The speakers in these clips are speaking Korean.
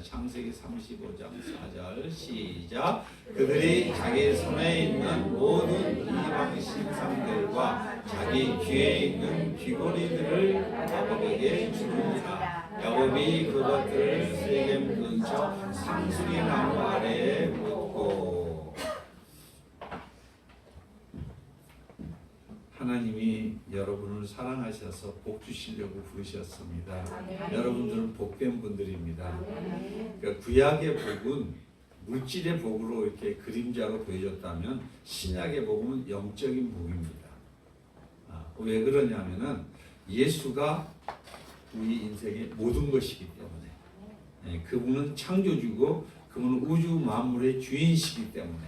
창세기 35장 4절 시작. 그들이 자기 손에 있는 모든 이방 신상들과 자기 귀에 있는 귀고리들을 야곱에게 주느니라. 야곱이 그것들을 세겜 근처 상수리 나무 아래에 묻고. 하나님이 여러분을 사랑하셔서 복 주시려고 부르셨습니다. 여러분들은 복된 분들입니다. 그러니까 구약의 복은 물질의 복으로 이렇게 그림자로 보여졌다면 신약의 복은 영적인 복입니다. 왜 그러냐면은 예수가 우리 인생의 모든 것이기 때문에, 그분은 창조주고 그분은 우주 만물의 주인이시기 때문에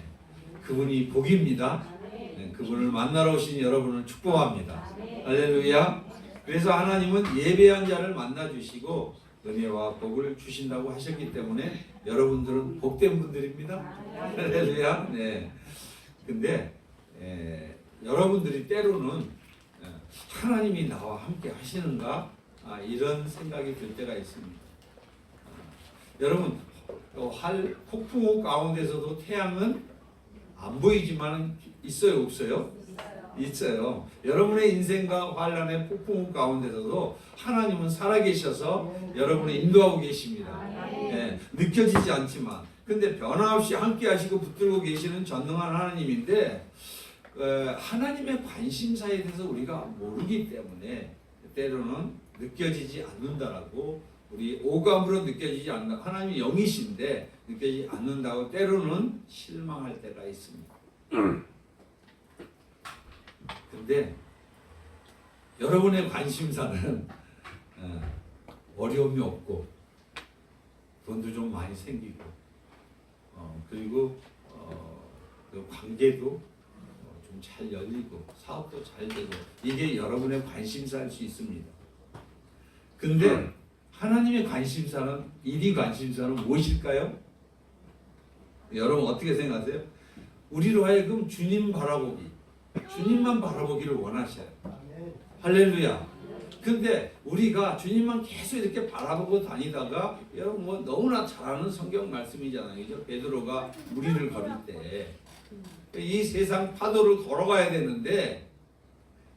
그분이 복입니다. 그분을 만나러 오신 여러분을 축복합니다. 할렐루야. 그래서 하나님은 예배한 자를 만나 주시고 은혜와 복을 주신다고 하셨기 때문에 여러분들은 복된 분들입니다. 할렐루야. 네. 근데 여러분들이 때로는 하나님이 나와 함께 하시는가 이런 생각이 들 때가 있습니다. 여러분 폭풍우 가운데서도 태양은 안 보이지만 있어요, 없어요? 있어요. 여러분의 인생과 환란의 폭풍 가운데서도 하나님은 살아계셔서 여러분을 인도하고 계십니다. 느껴지지 않지만, 근데 변함없이 함께 하시고 붙들고 계시는 전능한 하나님인데, 하나님의 관심사에 대해서 우리가 모르기 때문에 때로는 느껴지지 않는다라고, 우리 오감으로 느껴지지 않는다. 하나님이 영이신데 느껴지지 않는다고 때로는 실망할 때가 있습니다. 근데 여러분의 관심사는 어려움이 없고 돈도 좀 많이 생기고 그리고 그 관계도 좀 잘 열리고 사업도 잘 되고 이게 여러분의 관심사일 수 있습니다. 근데 하나님의 관심사는, 일이 관심사는 무엇일까요? 여러분 어떻게 생각하세요? 우리로 하여금 주님 바라보기, 주님만 바라보기를 원하셔요. 할렐루야. 근데 우리가 주님만 계속 이렇게 바라보고 다니다가, 여러분 뭐 너무나 잘 아는 성경 말씀이잖아요. 그죠? 베드로가 무리를 걸을 때 이 세상 파도를 걸어가야 되는데,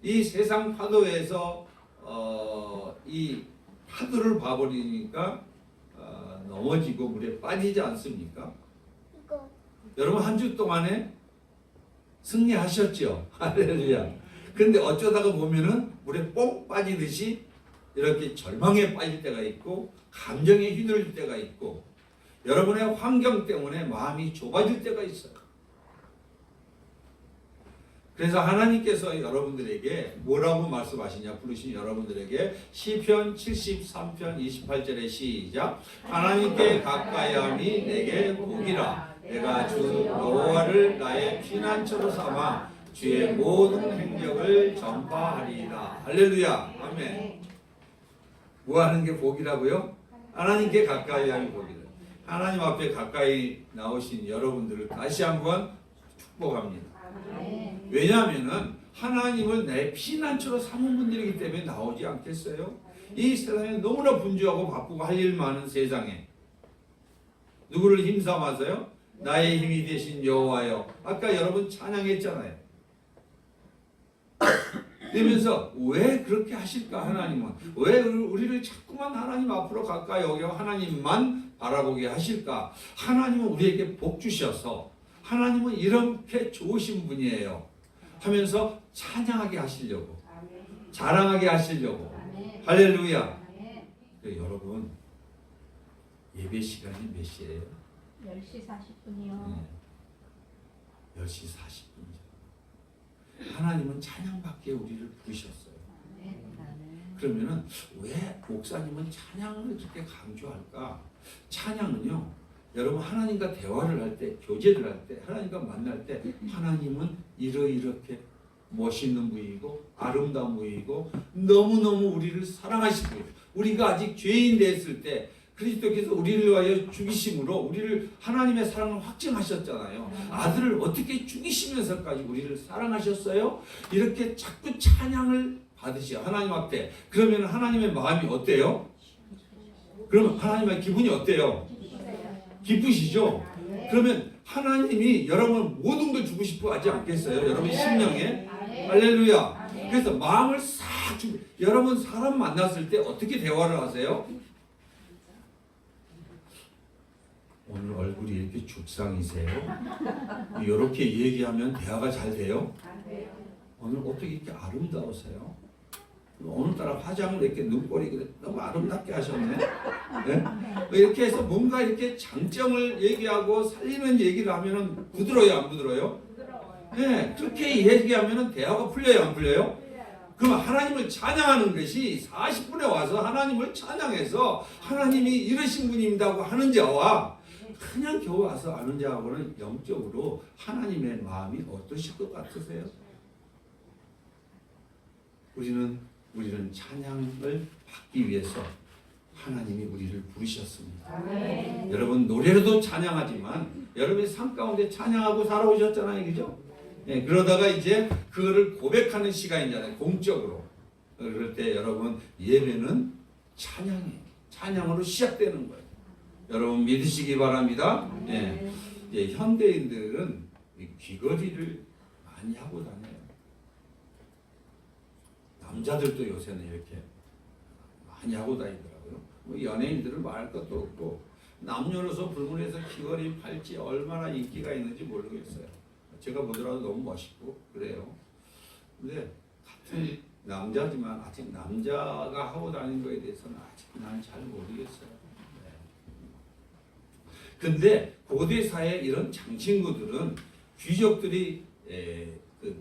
이 세상 파도에서 이 파도를 봐버리니까 넘어지고 물에 빠지지 않습니까? 여러분 한 주 동안에 승리하셨죠? 할렐루야. 근데 어쩌다가 보면은 물에 뽕 빠지듯이 이렇게 절망에 빠질 때가 있고, 감정에 휘둘릴 때가 있고, 여러분의 환경 때문에 마음이 좁아질 때가 있어요. 그래서 하나님께서 여러분들에게 뭐라고 말씀하시냐, 부르신 여러분들에게 시편 73편 28절에 시작. 하나님께 가까이함이 내게 복이라. 내가 주 여호와를 나의 피난처로 삼아 주의 모든 행적을 전파하리이다. 할렐루야. 아멘. 뭐 하는 게 복이라고요? 하나님께 가까이함이 복이다. 하나님 앞에 가까이 나오신 여러분들을 다시 한번 축복합니다. 왜냐하면은 하나님을 내 피난처로 삼은 분들이기 때문에 나오지 않겠어요? 이 세상에 너무나 분주하고 바쁘고 할 일 많은 세상에 누구를 힘삼아서요? 나의 힘이 되신 여호와여. 아까 여러분 찬양했잖아요. 그러면서 왜 그렇게 하실까? 하나님은 왜 우리를 자꾸만 하나님 앞으로 가까이 오게 하나님만 바라보게 하실까? 하나님은 우리에게 복 주셔서, 하나님은 이렇게 좋으신 분이에요 하면서 찬양하게 하시려고, 자랑하게 하시려고. 할렐루야. 여러분 예배 시간이 몇 시예요? 10시 40분이요. 네. 10시 40분이죠. 하나님은 찬양받기에 우리를 부르셨어요. 그러면은 왜 목사님은 찬양을 그렇게 강조할까? 찬양은요, 여러분 하나님과 대화를 할 때, 교제를 할 때, 하나님과 만날 때 하나님은 이렇게 멋있는 분이고 아름다운 분이고 너무너무 우리를 사랑하시는 분이에요. 우리가 아직 죄인 됐을 때 그리스도께서 우리를 위하여 죽이심으로 우리를 하나님의 사랑을 확증하셨잖아요. 아들을 어떻게 죽이시면서까지 우리를 사랑하셨어요? 이렇게 자꾸 찬양을 받으시오, 하나님 앞에. 그러면 하나님의 마음이 어때요? 그러면 하나님의 기분이 어때요? 기쁘시죠? 그러면 하나님이 여러분 모든 걸 주고 싶어 하지 않겠어요? 여러분 심령에 할렐루야. 그래서 마음을 싹 주고 여러분 사람 만났을 때 어떻게 대화를 하세요? 오늘 얼굴이 이렇게 죽상이세요? 이렇게 얘기하면 대화가 잘 돼요? 오늘 어떻게 이렇게 아름다우세요? 오늘따라 화장을 이렇게 눈꼬리 너무 아름답게 하셨네. 네? 이렇게 해서 뭔가 이렇게 장점을 얘기하고 살리는 얘기를 하면은 부드러워요, 안 부드러워요? 네, 그렇게 얘기하면은 대화가 풀려요, 안 풀려요? 그럼 하나님을 찬양하는 것이 40분에 와서 하나님을 찬양해서 하나님이 이러신 분입니다고 하는 자와 그냥 겨우 와서 아는 자하고는 영적으로 하나님의 마음이 어떠실 것 같으세요? 우리는 찬양을 받기 위해서 하나님이 우리를 부르셨습니다. 여러분 노래로도 찬양하지만 여러분이 삶 가운데 찬양하고 살아오셨잖아요, 그죠? 예, 그러다가 이제 그거를 고백하는 시간이잖아요, 공적으로. 그럴 때 여러분 예배는 찬양으로 시작되는 거예요. 여러분 믿으시기 바랍니다. 예, 현대인들은 귀걸이를 많이 하고 다녀요. 남자들도 요새는 이렇게 많이 하고 다니더라고요. 뭐 연예인들은 말할 것도 없고 남녀노소 불문해서 귀걸이 팔찌 얼마나 인기가 있는지 모르겠어요. 제가 보더라도 너무 멋있고 그래요. 근데 같은 남자지만 아직 남자가 하고 다니는 거에 대해서는 아직 난 잘 모르겠어요. 네. 근데 고대 사회 이런 장신구들은 귀족들이 그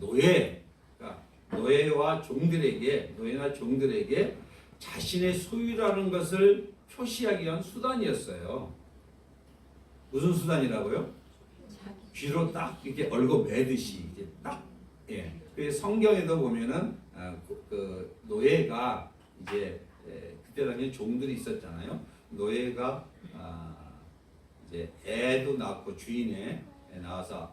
노예나 종들에게 자신의 소유라는 것을 표시하기 위한 수단이었어요. 무슨 수단이라고요? 귀로 딱 이렇게 얼고 매듯이 이제 딱. 예. 그 성경에도 보면은 그 노예가 이제 그때 당시에 종들이 있었잖아요. 노예가 이제 애도 낳고 주인에 나와서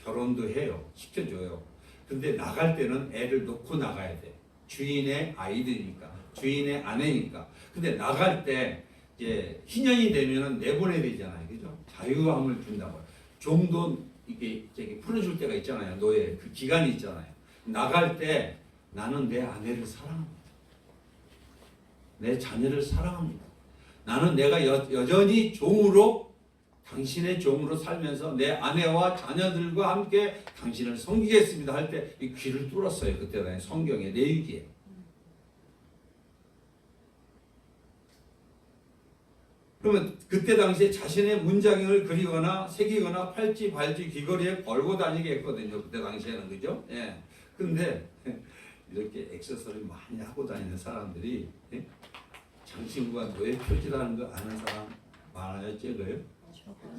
결혼도 해요. 시켜줘요. 근데 나갈 때는 애를 놓고 나가야 돼. 주인의 아이들이니까, 주인의 아내니까. 근데 나갈 때 이제 희년이 되면은 내보내야 되잖아요, 그죠? 자유함을 준다고. 종도 이게 풀어줄 때가 있잖아요, 노예 그 기간이 있잖아요. 나갈 때 나는 내 아내를 사랑합니다. 내 자녀를 사랑합니다. 나는 내가 여전히 당신의 종으로 살면서 내 아내와 자녀들과 함께 당신을 섬기겠습니다 할 때 이 귀를 뚫었어요. 그때 당시 성경의 내위기에. 그러면 그때 당시에 자신의 문장을 그리거나 새기거나 팔찌, 발찌, 귀걸이에 걸고 다니게 했거든요. 그때 당시에는, 그죠? 예. 근데 이렇게 액세서리 많이 하고 다니는 사람들이 장신구가 노예 표지라는 거 아는 사람 많아요, 적어요?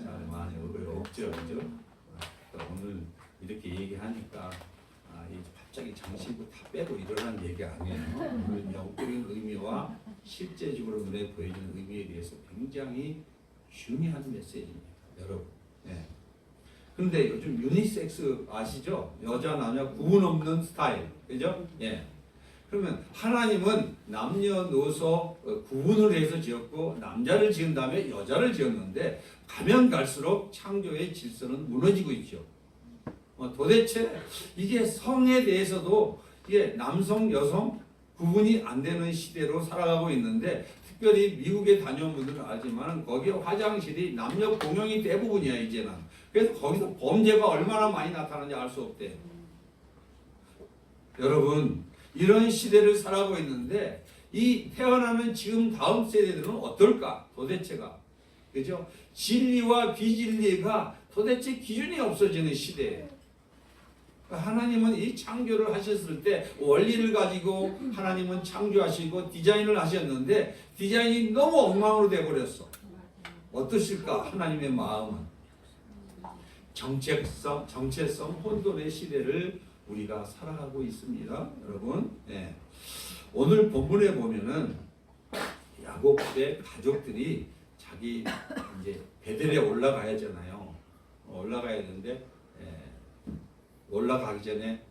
잘 많이 없죠, 그죠? 오늘 이렇게 얘기하니까 갑자기 장신구 다 빼고 이러라는 얘기 아니에요. 오늘 영적인 의미와 실제적으로 눈에 보여지는 의미에 대해서 굉장히 중요한 메시지입니다, 여러분. 네. 근데 요즘 유니섹스 아시죠? 여자 남녀 구분 없는 스타일, 그죠? 예. 그러면 하나님은 남녀노소 구분을 해서 지었고 남자를 지은 다음에 여자를 지었는데 가면 갈수록 창조의 질서는 무너지고 있죠. 도대체 이게 성에 대해서도 이게 남성, 여성 구분이 안 되는 시대로 살아가고 있는데 특별히 미국에 다녀온 분들은 알지만 거기에 화장실이 남녀 공용이 대부분이야 이제는. 그래서 거기서 범죄가 얼마나 많이 나타나는지 알 수 없대요. 여러분 이런 시대를 살아가고 있는데 이 태어나는 지금 다음 세대들은 어떨까? 도대체가. 그죠? 진리와 비진리가 도대체 기준이 없어지는 시대예요. 하나님은 이 창조를 하셨을 때 원리를 가지고 하나님은 창조하시고 디자인을 하셨는데 디자인이 너무 엉망으로 돼버렸어. 어떠실까? 하나님의 마음은. 정체성 혼돈의 시대를 우리가 살아가고 있습니다, 여러분. 네. 오늘 본문에 보면은 야곱의 가족들이 자기 이제 베델에 올라가야잖아요. 올라가야 되는데 올라가기 전에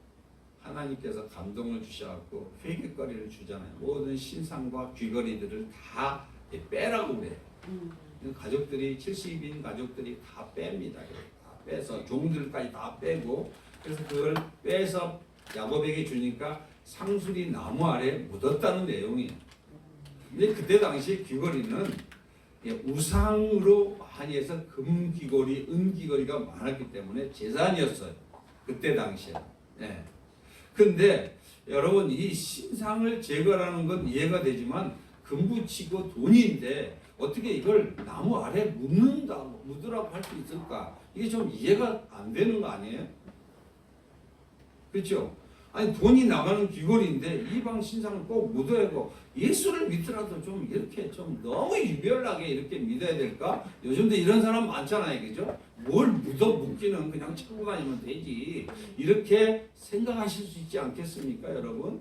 하나님께서 감동을 주셔갖고 회개거리를 주잖아요. 모든 신상과 귀걸이들을 다 빼라고 그래요. 가족들이 70인 가족들이 다 뺍니다. 다 빼서 종들까지 다 빼고 그래서 그걸 빼서 야곱에게 주니까 상술이 나무 아래 묻었다는 내용이에요. 근데 그때 당시 귀걸이는 우상으로 많이 해서 금 귀걸이, 은 귀걸이가 많았기 때문에 재산이었어요. 그때 당시에. 예. 근데 여러분 이 신상을 제거하는 건 이해가 되지만 금 붙이고 돈인데 어떻게 이걸 나무 아래 묻으라고 할 수 있을까? 이게 좀 이해가 안 되는 거 아니에요? 그렇죠? 아니 돈이 나가는 귀걸이인데 이방 신상을 꼭 묻어야 하고 예수를 믿더라도 좀 이렇게 좀 너무 유별나게 이렇게 믿어야 될까? 요즘도 이런 사람 많잖아요, 그죠? 뭘 묻기는 그냥 찾고 다니면 되지. 이렇게 생각하실 수 있지 않겠습니까, 여러분?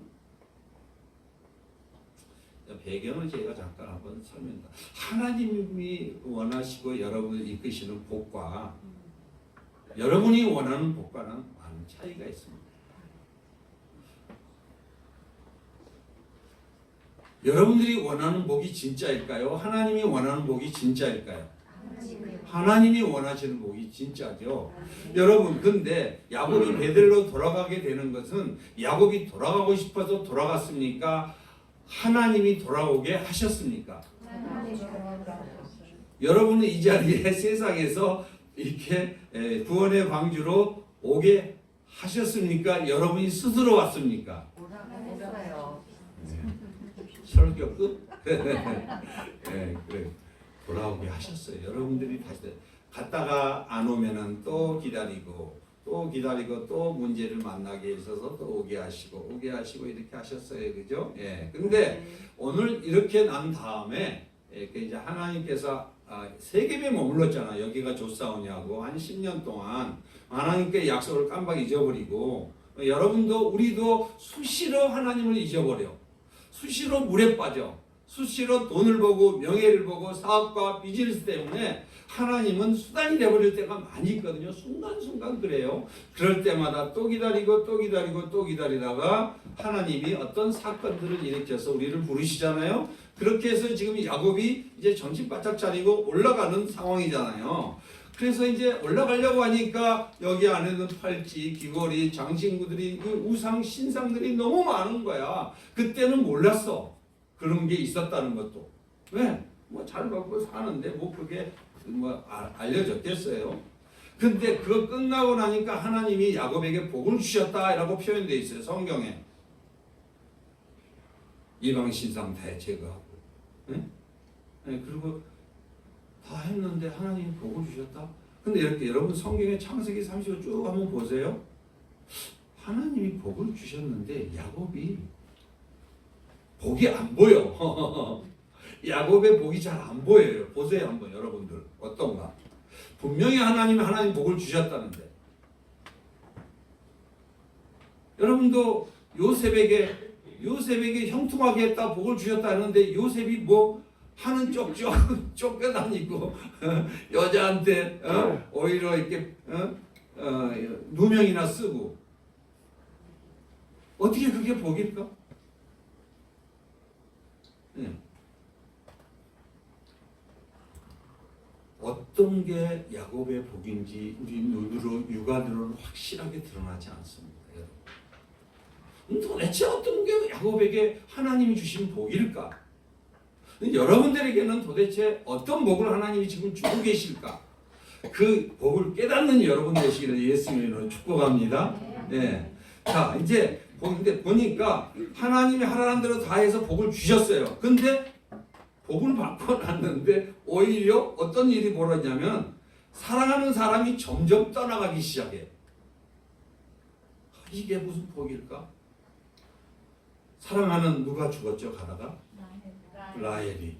배경을 제가 잠깐 한번 설명드립니다. 하나님이 원하시고 여러분을 이끄시는 복과 여러분이 원하는 복과는 많은 차이가 있습니다. 여러분들이 원하는 복이 진짜일까요? 하나님이 원하는 복이 진짜일까요? 하나님이 원하시는 복이 진짜죠. 여러분 근데 야곱이 베델로 돌아가게 되는 것은 야곱이 돌아가고 싶어서 돌아갔습니까? 하나님이 돌아오게 하셨습니까? 여러분은 이 자리에 세상에서 이렇게 구원의 방주로 오게 하셨습니까? 여러분이 스스로 왔습니까? 설교 끝? 네, 그래. 돌아오게 하셨어요. 여러분들이 다시 갔다가 안 오면은 또 기다리고 또 문제를 만나게 있어서 또 오게 하시고 이렇게 하셨어요. 그죠? 예. 근데 오늘 이렇게 난 다음에 이제 하나님께서 세겜에 머물렀잖아. 여기가 조사오냐고 한 10년 동안 하나님께 약속을 깜빡 잊어버리고 여러분도 우리도 수시로 하나님을 잊어버려. 수시로 물에 빠져. 수시로 돈을 보고 명예를 보고 사업과 비즈니스 때문에 하나님은 수단이 되어버릴 때가 많이 있거든요. 순간순간 그래요. 그럴 때마다 또 기다리다가 하나님이 어떤 사건들을 일으켜서 우리를 부르시잖아요. 그렇게 해서 지금 야곱이 이제 정신 바짝 차리고 올라가는 상황이잖아요. 그래서 이제 올라가려고 하니까 여기 안에는 팔찌, 귀걸이, 장신구들이 그 우상 신상들이 너무 많은 거야. 그때는 몰랐어. 그런 게 있었다는 것도. 왜? 뭐 잘 먹고 사는데 뭐 그게 뭐 알려졌겠어요. 근데 그거 끝나고 나니까 하나님이 야곱에게 복을 주셨다라고 표현되어 있어요. 성경에. 이방 신상 다 제거하고. 네? 네, 그리고 다 했는데 하나님이 복을 주셨다. 근데 이렇게 여러분 성경의 창세기 30을 쭉 한번 보세요. 하나님이 복을 주셨는데 야곱이 복이 안 보여. 야곱의 복이 잘 안 보여요. 보세요 한번 여러분들 어떤가. 분명히 하나님 복을 주셨다는데 여러분도 요셉에게 형통하게 했다 복을 주셨다 하는데 요셉이 뭐 하는 쪽쪽 쫓겨다니고 여자한테 오히려 이렇게 누명이나 쓰고 어떻게 그게 복일까? 네. 어떤 게 야곱의 복인지 우리 눈으로 육안으로는 확실하게 드러나지 않습니다. 여러분. 도대체 어떤 게 야곱에게 하나님이 주신 복일까? 여러분들에게는 도대체 어떤 복을 하나님이 지금 주고 계실까? 그 복을 깨닫는 여러분 되시기를 예수님으로 축복합니다. 네. 자 이제 근데 보니까 하나님이 하라는 대로 다 해서 복을 주셨어요. 근데 복을 받고 났는데 오히려 어떤 일이 벌어졌냐면 사랑하는 사람이 점점 떠나가기 시작해. 이게 무슨 복일까? 사랑하는 누가 죽었죠 가다가? 라헬이.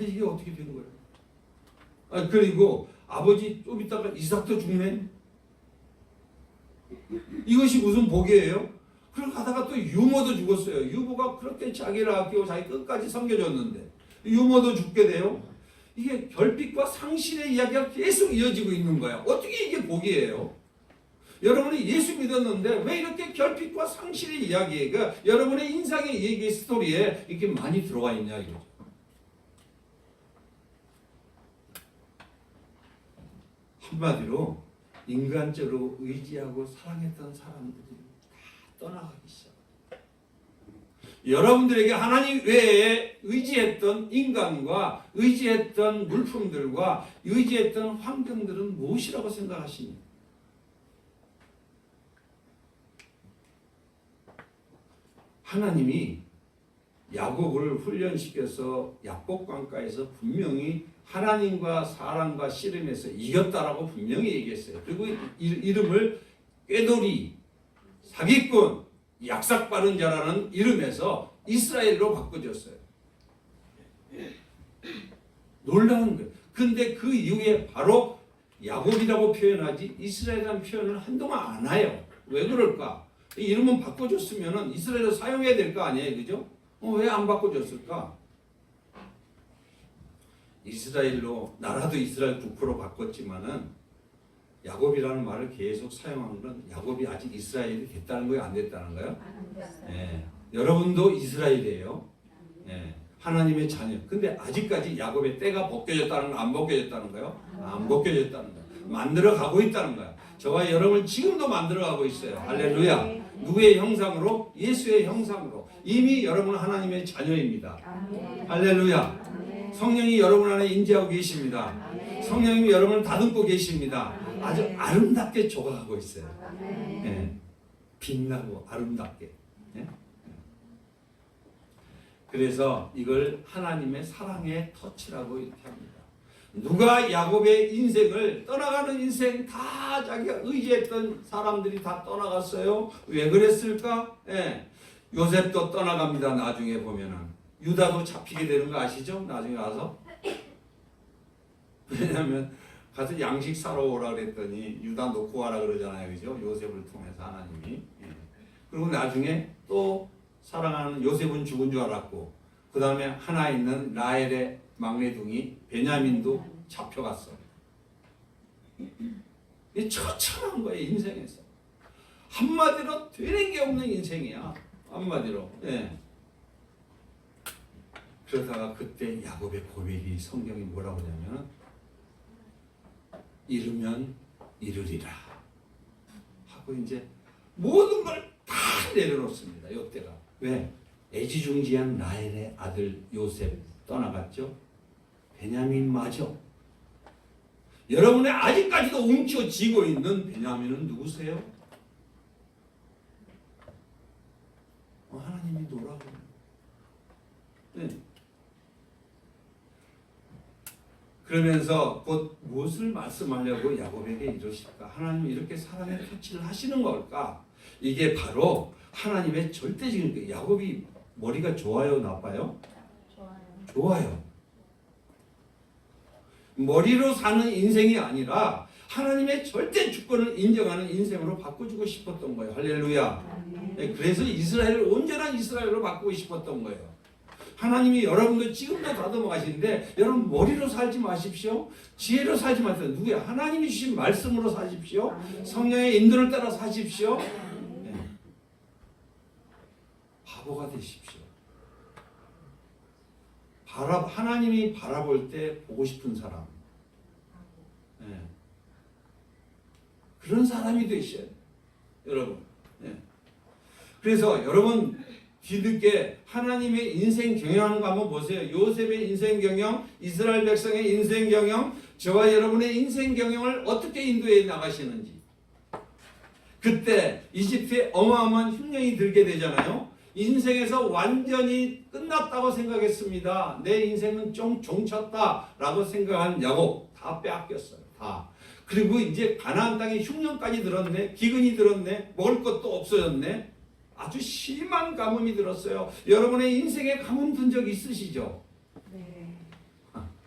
이게 어떻게 된 거예요? 그리고 아버지 좀 있다가 이삭도 죽네. 이것이 무슨 복이에요? 그리고 가다가 또 유모도 죽었어요. 유모가 그렇게 자기를 아끼고 자기 끝까지 섬겨줬는데 유모도 죽게 돼요. 이게 결핍과 상실의 이야기가 계속 이어지고 있는 거야. 어떻게 이게 복이에요? 여러분이 예수 믿었는데 왜 이렇게 결핍과 상실의 이야기가 여러분의 인생의 얘기 스토리에 이렇게 많이 들어와 있냐 이거죠. 한마디로 인간적으로 의지하고 사랑했던 사람들이 다 떠나가기 시작합니다. 여러분들에게 하나님 외에 의지했던 인간과 의지했던 물품들과 의지했던 환경들은 무엇이라고 생각하십니까? 하나님이 야곱을 훈련시켜서 야복강가에서 분명히 하나님과 사람과 씨름해서 이겼다라고 분명히 얘기했어요. 그리고 이름을 꾀돌이, 사기꾼, 약삭빠른 자라는 이름에서 이스라엘로 바꿔줬어요. 놀라운 거예요. 근데 그 이후에 바로 야곱이라고 표현하지 이스라엘이라는 표현을 한동안 안 해요. 왜 그럴까? 이름은 바꿔줬으면 이스라엘로 사용해야 될 거 아니에요, 그죠? 왜 안 바꿔줬을까? 이스라엘로 나라도 이스라엘 국호로 바꿨지만은 야곱이라는 말을 계속 사용한 건 야곱이 아직 이스라엘이 됐다는 거예요, 안 됐다는 거예요? 네. 여러분도 이스라엘이에요. 네. 하나님의 자녀. 근데 아직까지 야곱의 때가 벗겨졌다는 거, 안 벗겨졌다는 거예요? 안 벗겨졌다는 거예요. 만들어 가고 있다는 거예요. 저와 여러분 지금도 만들어 가고 있어요. 할렐루야. 누구의 형상으로? 예수의 형상으로. 이미 여러분은 하나님의 자녀입니다. 할렐루야. 성령이 여러분 안에 임재하고 계십니다. 성령이 여러분을 다듬고 계십니다. 아주 아름답게 조각하고 있어요. 네. 빛나고 아름답게. 네? 그래서 이걸 하나님의 사랑의 터치라고 이렇게 합니다. 누가 야곱의 인생을 떠나가는 인생 다 자기가 의지했던 사람들이 다 떠나갔어요. 왜 그랬을까? 예. 요셉도 떠나갑니다. 나중에 보면은 유다도 잡히게 되는 거 아시죠? 나중에 가서 왜냐하면 가서 양식 사러 오라 그랬더니 유다 놓고 와라 그러잖아요, 그죠? 요셉을 통해서 하나님이. 예. 그리고 나중에 또 사랑하는 요셉은 죽은 줄 알았고 그 다음에 하나 있는 라헬의 막내둥이 베냐민도 잡혀갔어. 이 처참한 거예요, 인생에서. 한마디로 되는 게 없는 인생이야. 한마디로. 예. 그러다가 그때 야곱의 고백이 성경이 뭐라고 하냐면 이르면 이르리라 하고 이제 모든 걸 다 내려놓습니다. 이때가. 왜? 애지중지한 라헬의 아들 요셉 떠나갔죠. 베냐민마저. 여러분의 아직까지도 움켜쥐고 있는 베냐민은 누구세요? 하나님이 놓으라고. 네. 그러면서 곧 무엇을 말씀하려고 야곱에게 이러실까? 하나님이 이렇게 사랑의 터치를 하시는 걸까? 이게 바로 하나님의 절대적인 거예요. 야곱이 머리가 좋아요, 나빠요? 좋아요. 머리로 사는 인생이 아니라 하나님의 절대 주권을 인정하는 인생으로 바꿔주고 싶었던 거예요. 할렐루야. 네, 그래서 이스라엘을 온전한 이스라엘로 바꾸고 싶었던 거예요. 하나님이 여러분도 지금도 다듬어 가시는데 여러분 머리로 살지 마십시오. 지혜로 살지 마세요. 누구야? 하나님이 주신 말씀으로 사십시오. 성령의 인도를 따라 사십시오. 네. 바보가 되십시오. 하나님이 바라볼 때 보고 싶은 사람. 네. 그런 사람이 되셔야 돼요. 여러분. 네. 그래서 여러분 뒤늦게 하나님의 인생 경영하는 거 한번 보세요. 요셉의 인생 경영, 이스라엘 백성의 인생 경영, 저와 여러분의 인생 경영을 어떻게 인도해 나가시는지. 그때 이집트에 어마어마한 흉년이 들게 되잖아요. 인생에서 완전히 끝났다고 생각했습니다. 내 인생은 좀 종쳤다라고 생각한 야곱 다 빼앗겼어요. 다. 그리고 이제 가나안 땅에 흉년까지 들었네. 기근이 들었네. 먹을 것도 없어졌네. 아주 심한 가뭄이 들었어요. 여러분의 인생에 가뭄 든 적 있으시죠? 네.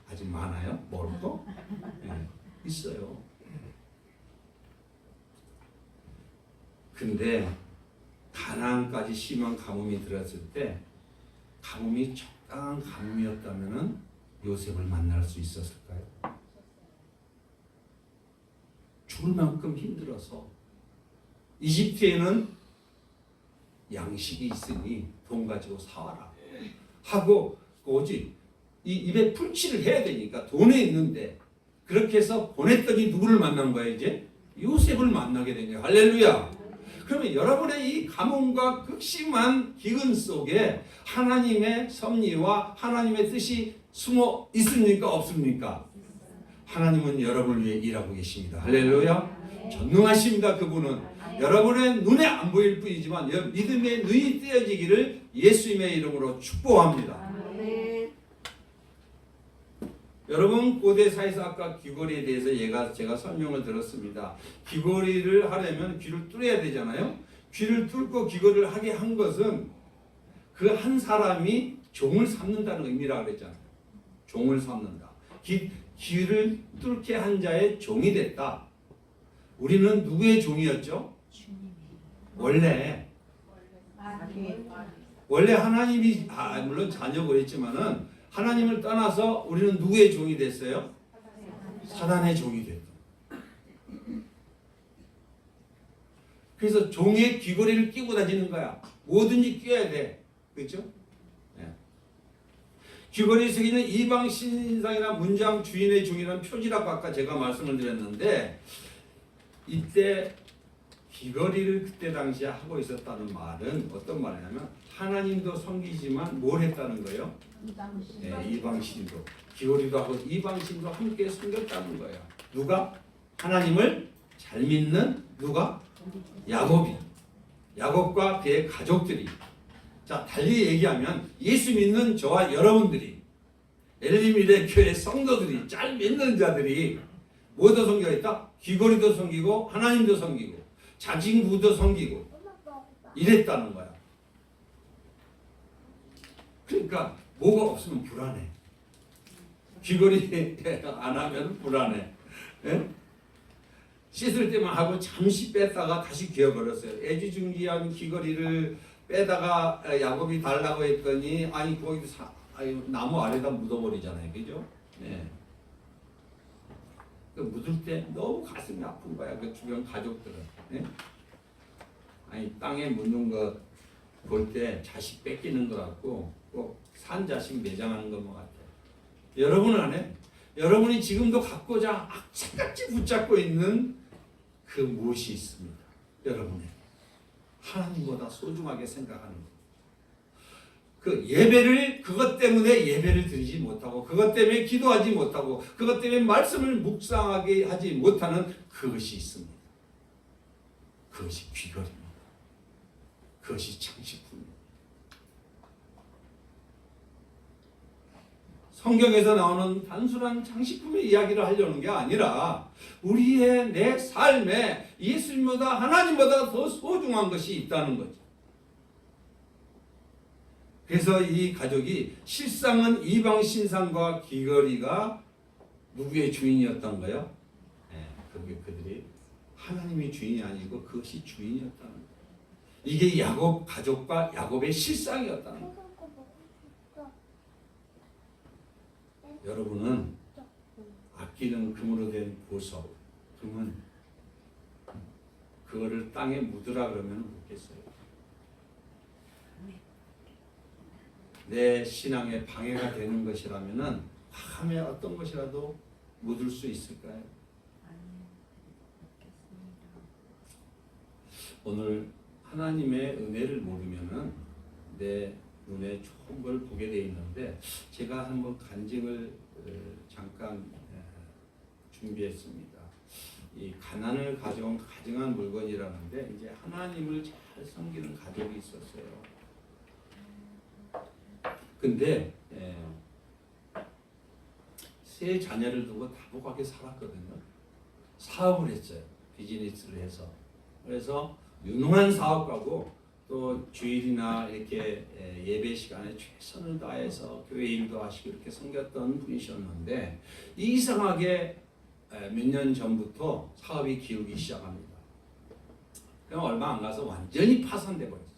아직 많아요? 먹을 거? 네, 있어요. 근데 가나안까지 심한 가뭄이 들었을 때 가뭄이 적당한 가뭄이었다면 요셉을 만날 수 있었을까요? 죽을 만큼 힘들어서 이집트에는 양식이 있으니 돈 가지고 사와라 하고 오직 이 입에 풀칠을 해야 되니까 돈에 있는데 그렇게 해서 보냈더니 누구를 만난 거야 이제? 요셉을 만나게 된 거야. 할렐루야. 그러면 여러분의 이 가뭄과 극심한 기근 속에 하나님의 섭리와 하나님의 뜻이 숨어 있습니까? 없습니까? 하나님은 여러분을 위해 일하고 계십니다. 할렐루야. 전능하십니다. 그분은 여러분의 눈에 안 보일 뿐이지만 믿음의 눈이 띄어지기를 예수님의 이름으로 축복합니다. 여러분 고대사에서 아까 귀걸이에 대해서 제가 설명을 들었습니다. 귀걸이를 하려면 귀를 뚫어야 되잖아요. 귀를 뚫고 귀걸이를 하게 한 것은 그 한 사람이 종을 삼는다는 의미라 그랬잖아요. 종을 삼는다. 귀를 뚫게 한 자의 종이 됐다. 우리는 누구의 종이었죠? 원래 하나님이 물론 자녀고 했지만은 하나님을 떠나서 우리는 누구의 종이 됐어요? 사단의 종이 됐다. 그래서 종의 귀걸이를 끼고 다니는 거야. 뭐든지 끼워야 돼. 그렇죠? 네. 귀걸이 새기는 이방 신상이나 문장 주인의 종이라는 표지라고 아까 제가 말씀을 드렸는데 이때 귀걸이를 그때 당시에 하고 있었다는 말은 어떤 말이냐면 하나님도 섬기지만 뭘 했다는 거예요? 이방신. 네, 이방신도 귀걸이도 하고 이방신도 함께 섬겼다는 거예요. 누가? 하나님을 잘 믿는 누가? 야곱과 그의 가족들이. 자, 달리 얘기하면 예수 믿는 저와 여러분들이 엘리밀의 교회 성도들이 잘 믿는 자들이 뭐도 섬겨있다? 귀걸이도 섬기고 하나님도 섬기고 자진구도 섬기고 이랬다는 거야. 그러니까 뭐가 없으면 불안해. 귀걸이 안 하면 불안해. 예? 씻을 때만 하고 잠시 뺐다가 다시 귀어버렸어요. 애지중지한 귀걸이를 빼다가 야곱이 달라고 했더니 아니 거기 나무 아래다 묻어버리잖아요. 그죠? 네. 그 묻을 때 너무 가슴이 아픈 거야. 그 주변 가족들은. 네? 아니 땅에 묻는 거 볼 때 자식 뺏기는 것 같고 꼭 산 자식 매장하는 것 같아요. 여러분 안에 여러분이 지금도 갖고자 악착같이 붙잡고 있는 그 무엇이 있습니다. 여러분의 하나님보다 소중하게 생각하는 것. 그 예배를 그것 때문에 예배를 드리지 못하고 그것 때문에 기도하지 못하고 그것 때문에 말씀을 묵상하게 하지 못하는 그것이 있습니다. 그것이 귀걸이입니다. 그것이 장식품입니다. 성경에서 나오는 단순한 장식품의 이야기를 하려는 게 아니라 우리의 내 삶에 예수님보다 하나님보다 더 소중한 것이 있다는 거죠. 그래서 이 가족이 실상은 이방 신상과 귀걸이가 누구의 주인이었던가요? 네, 그들이 하나님이 주인이 아니고 그것이 주인이었다는 거예요. 이게 야곱 가족과 야곱의 실상이었다는 거예요. 여러분은 아끼는 금으로 된 보석, 금은 그거를 땅에 묻으라 그러면 묻겠어요? 내 신앙에 방해가 되는 것이라면은 밤에 어떤 것이라도 묻을 수 있을까요? 오늘 하나님의 은혜를 모르면은 내 눈에 좋은 걸 보게 돼 있는데 제가 한번 간증을 잠깐 준비했습니다. 이 가난을 가정한 물건이라는데 이제 하나님을 잘 섬기는 가족이 있었어요. 근데 세 자녀를 두고 다복하게 살았거든요. 사업을 했어요. 비즈니스를 해서. 그래서 유능한 사업가고 또 주일이나 이렇게 예배 시간에 최선을 다해서 교회 일도 하시고 이렇게 섬겼던 분이셨는데 이상하게 몇 년 전부터 사업이 기울기 시작합니다. 그럼 얼마 안 가서 완전히 파산돼 버렸어요.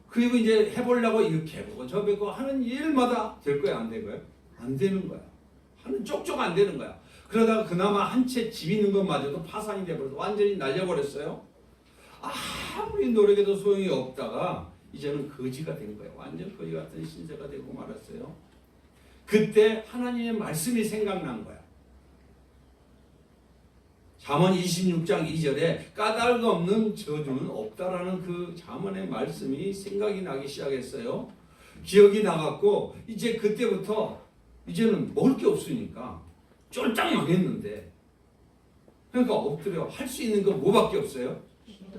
그리고 이제 해보려고 이렇게 해보고 저 해보고 하는 일마다 될 거야 안 되고요? 안 되는 거야. 하는 쪽쪽 안 되는 거야. 그러다가 그나마 한 채 집 있는 것마저도 파산이 돼버려서 완전히 날려버렸어요. 아무리 노력해도 소용이 없다가 이제는 거지가 된 거예요. 완전 거지 같은 신세가 되고 말았어요. 그때 하나님의 말씀이 생각난 거야. 잠언 26장 2절에 까닭 없는 저주는 없다라는 그 잠언의 말씀이 생각이 나기 시작했어요. 기억이 나갔고 이제 그때부터 이제는 먹을 게 없으니까 쫄딱 망했는데, 그러니까 엎드려 할 수 있는 건 뭐밖에 없어요?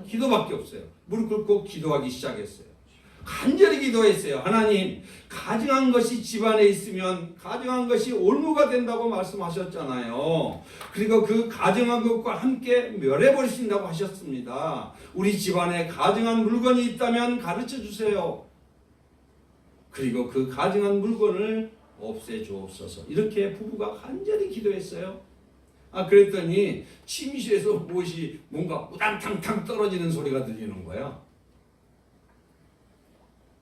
기도밖에 없어요. 무릎 꿇고 기도하기 시작했어요. 간절히 기도했어요. 하나님, 가증한 것이 집안에 있으면 가증한 것이 올무가 된다고 말씀하셨잖아요. 그리고 그 가증한 것과 함께 멸해버리신다고 하셨습니다. 우리 집안에 가증한 물건이 있다면 가르쳐 주세요. 그리고 그 가증한 물건을 없애주옵소서. 이렇게 부부가 간절히 기도했어요. 그랬더니 침실에서 무엇이 뭔가 우당탕탕 떨어지는 소리가 들리는 거야.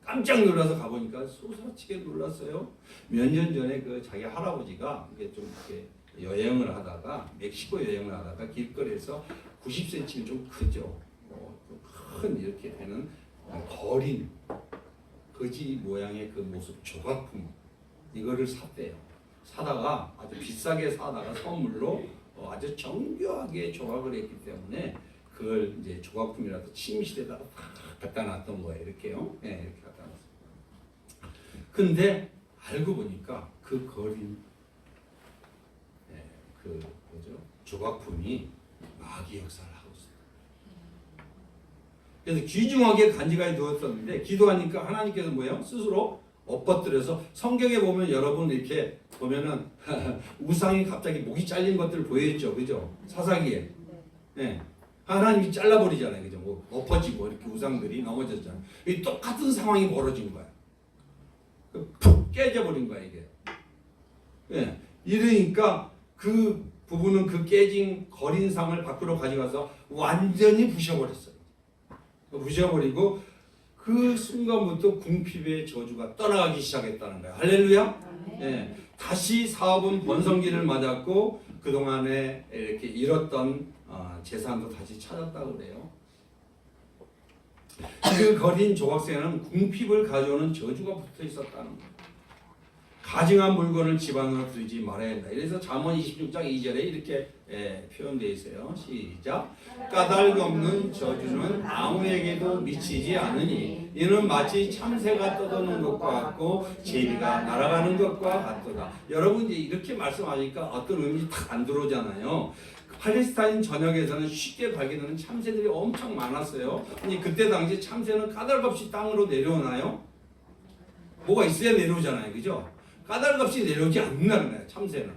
깜짝 놀라서 가보니까 쏘사치게 놀랐어요. 몇 년 전에 그 자기 할아버지가 이게 좀 이렇게 여행을 하다가 멕시코 여행을 하다가 길거리에서 90cm 좀 크죠. 큰 이렇게 되는 거린 거지 모양의 그 모습 조각품 이거를 샀대요. 사다가 아주 비싸게 사다가 선물로 아주 정교하게 조각을 했기 때문에 그걸 이제 조각품이라도 침실에다가 탁 갖다 놨던 거예요. 이렇게요. 네, 이렇게 갖다 놨어요. 근데 알고 보니까 그 거린 그 뭐죠? 조각품이 마귀 역사를 하고 있어요. 그래서 귀중하게 간직하게 두었었는데 기도하니까 하나님께서 뭐예요? 스스로 엎어뜨려서 성경에 보면 여러분 이렇게 보면은 우상이 갑자기 목이 잘린 것들 보였죠, 그죠? 사사기에. 네. 하나님이 잘라버리잖아요, 그죠? 뭐 엎어지고 이렇게 우상들이 넘어졌잖아요. 이 똑같은 상황이 벌어진 거야. 푹 깨져버린 거야 이게. 네. 이러니까 그 부부는 그 깨진 거린 상을 밖으로 가져가서 완전히 부셔버렸어요. 부셔버리고 그 순간부터 궁핍의 저주가 떠나가기 시작했다는 거예요. 할렐루야. 네. 다시 사업은 번성기를 맞았고 그동안에 이렇게 잃었던 재산도 다시 찾았다고 그래요. 그 거린 조각상에는 궁핍을 가져오는 저주가 붙어 있었다는 거예요. 가증한 물건을 집안으로 들이지 말아야 한다. 그래서 잠언 26장 2절에 이렇게 표현되어 있어요. 시작. 까닭 없는 저주는 아무에게도 미치지 않으니 이는 마치 참새가 떠도는 것과 같고 제비가 날아가는 것과 같도다. 여러분 이제 이렇게 말씀하니까 어떤 의미 딱 안 들어오잖아요. 팔레스타인 전역에서는 쉽게 발견되는 참새들이 엄청 많았어요. 아니 그때 당시 참새는 까닭 없이 땅으로 내려오나요? 뭐가 있어야 내려오잖아요, 그죠? 까닭 없이 내려오지 않는다는 거예요, 참새는.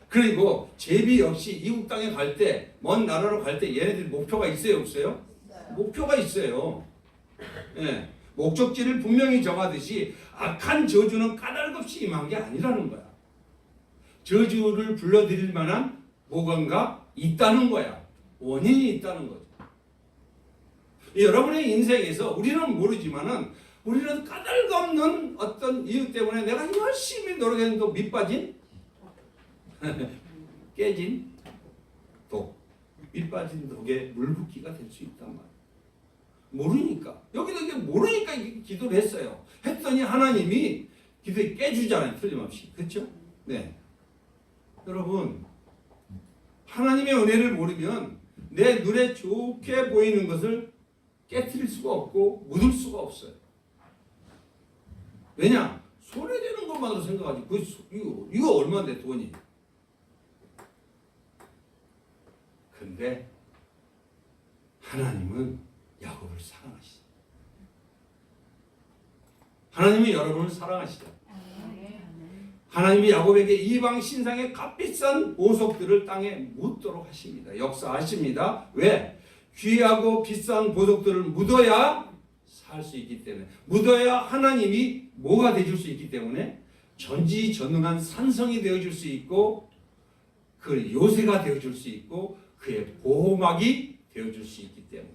그리고 제비 역시 이국 땅에 갈 때, 먼 나라로 갈 때 얘네들이 목표가 있어요, 없어요? 목표가 있어요. 예, 목적지를 분명히 정하듯이 악한 저주는 까닭 없이 임한 게 아니라는 거야. 저주를 불러들일 만한 뭐가 있다는 거야. 원인이 있다는 거죠. 여러분의 인생에서 우리는 모르지만은 우리는 까닭 없는 어떤 이유 때문에 내가 열심히 노력했는데 밑빠진 깨진 독, 밑빠진 독에 물붓기가 될 수 있단 말이에요. 모르니까 여기도 이게 모르니까 기도를 했어요. 했더니 하나님이 기도에 깨주잖아요, 틀림없이. 그렇죠? 네. 여러분, 하나님의 은혜를 모르면 내 눈에 좋게 보이는 것을 깨트릴 수가 없고 묻을 수가 없어요. 왜냐? 손해되는 것만으로 생각하지. 이거 얼마인데 돈이. 근데 하나님은 야곱을 사랑하시죠. 하나님이 여러분을 사랑하시죠. 하나님이 야곱에게 이방 신상의 값비싼 보석들을 땅에 묻도록 하십니다. 역사하십니다. 왜? 귀하고 비싼 보석들을 묻어야 살 수 있기 때문에, 묻어야 하나님이 뭐가 되어줄 수 있기 때문에 전지전능한 산성이 되어줄 수 있고 그 요새가 되어줄 수 있고 그의 보호막이 되어줄 수 있기 때문에.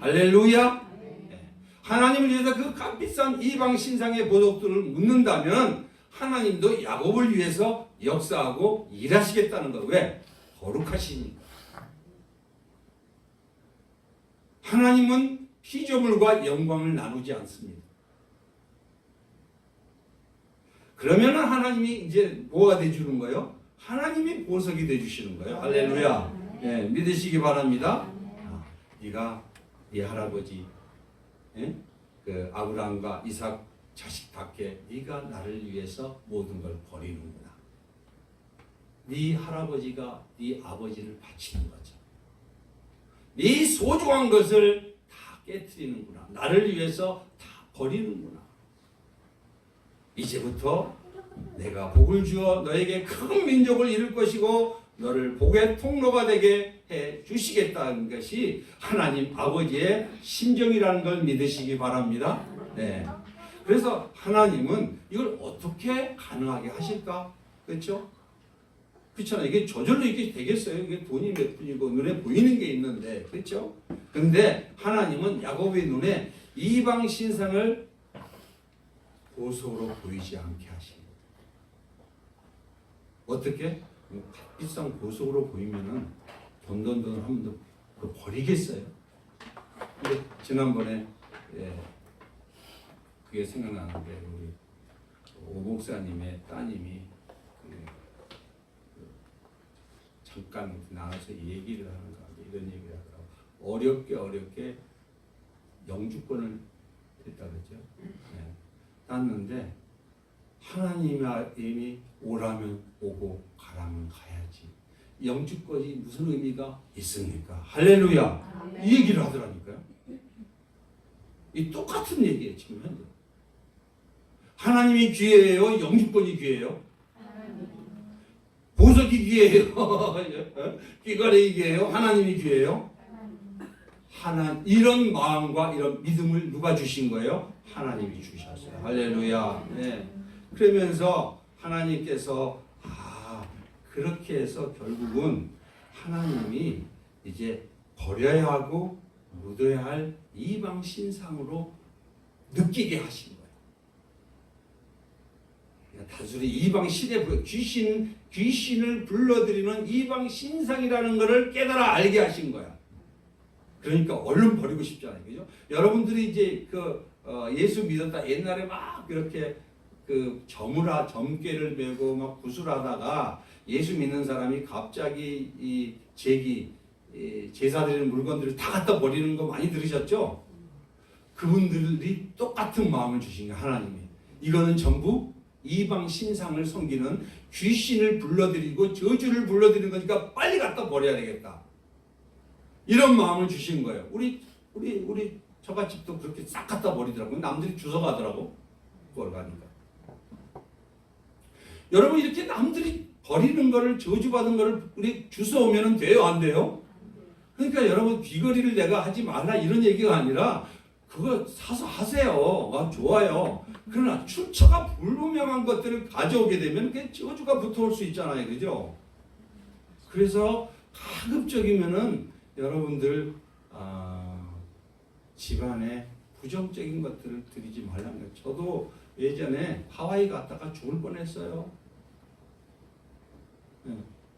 할렐루야. 네. 하나님을 위해서 그 값비싼 이방 신상의 보석들을 묻는다면 하나님도 야곱을 위해서 역사하고 일하시겠다는 거. 왜? 거룩하시니까. 하나님은 피조물과 영광을 나누지 않습니다. 그러면은 하나님이 이제 뭐가 돼주는 거예요? 하나님이 보석이 돼주시는 거예요. 할렐루야. 예, 믿으시기 바랍니다. 네가 네 할아버지, 예? 그 아브라함과 이삭 자식답게 네가 나를 위해서 모든 걸 버리는구나. 네 할아버지가 네 아버지를 바치는 거죠. 네 소중한 것을 다 깨트리는구나. 나를 위해서 다 버리는구나. 이제부터 내가 복을 주어 너에게 큰 민족을 이룰 것이고 너를 복의 통로가 되게 해 주시겠다는 것이 하나님 아버지의 심정이라는 걸 믿으시기 바랍니다. 네. 그래서 하나님은 이걸 어떻게 가능하게 하실까? 그렇죠? 그렇잖아요. 이게 저절로 이게 되겠어요? 이게 돈이 몇 푼이고 눈에 보이는 게 있는데, 그렇죠? 근데 하나님은 야곱의 눈에 이방 신상을 보석으로 보이지 않게 하신 거예요. 어떻게? 비싼 보석으로 보이면은 돈 하면 더 버리겠어요? 근데 지난번에 그게 생각나는데 우리 오 목사님의 따님이 잠깐 나와서 얘기를 하는 가운데 이런 얘기를 하더라고. 어렵게 영주권을 됐다 그랬죠. 네. 땄는데 하나님이 오라면 오고 가라면 가야지. 영주권이 무슨 의미가 있습니까? 할렐루야. 이 얘기를 하더라니까요. 이 똑같은 얘기예요 지금 현재. 하나님이 귀해요? 영주권이 귀해요? 보석이 귀해요? 귀걸이 귀해요? 하나님이 귀해요? 이런 마음과 이런 믿음을 누가 주신 거예요? 하나님이 주셨어요. 할렐루야. 네. 그러면서 하나님께서 그렇게 해서 결국은 하나님이 이제 버려야 하고 묻어야 할 이방 신상으로 느끼게 하신 거예요. 단순히 이방 신에 귀신을 불러들이는 이방 신상이라는 것을 깨달아 알게 하신 거야. 그러니까 얼른 버리고 싶잖아요, 그죠? 여러분들이 이제 예수 믿었다 옛날에 막 그렇게 점괘를 메고 막 구술하다가 예수 믿는 사람이 갑자기 이 제사 드리는 물건들을 다 갖다 버리는 거 많이 들으셨죠? 그분들이 똑같은 마음을 주신 거예요, 하나님이. 이거는 전부 이방 신상을 섬기는 귀신을 불러들이고 저주를 불러들이는 거니까 빨리 갖다 버려야 되겠다. 이런 마음을 주신 거예요. 우리 처갓집도 그렇게 싹 갖다 버리더라고요. 남들이 주워가더라고. 그걸 가니까. 여러분 이렇게 남들이 버리는 거를 저주받은 거를 우리 주워오면 돼요? 안 돼요? 그러니까 여러분 귀걸이를 내가 하지 말라 이런 얘기가 아니라 그거 사서 하세요. 좋아요. 그러나 출처가 불분명한 것들을 가져오게 되면 그게 저주가 붙어올 수 있잖아요. 그죠? 그래서 가급적이면은 여러분들 집안에 부정적인 것들을 드리지 말라는 거예요. 저도 예전에 하와이 갔다가 죽을 뻔했어요.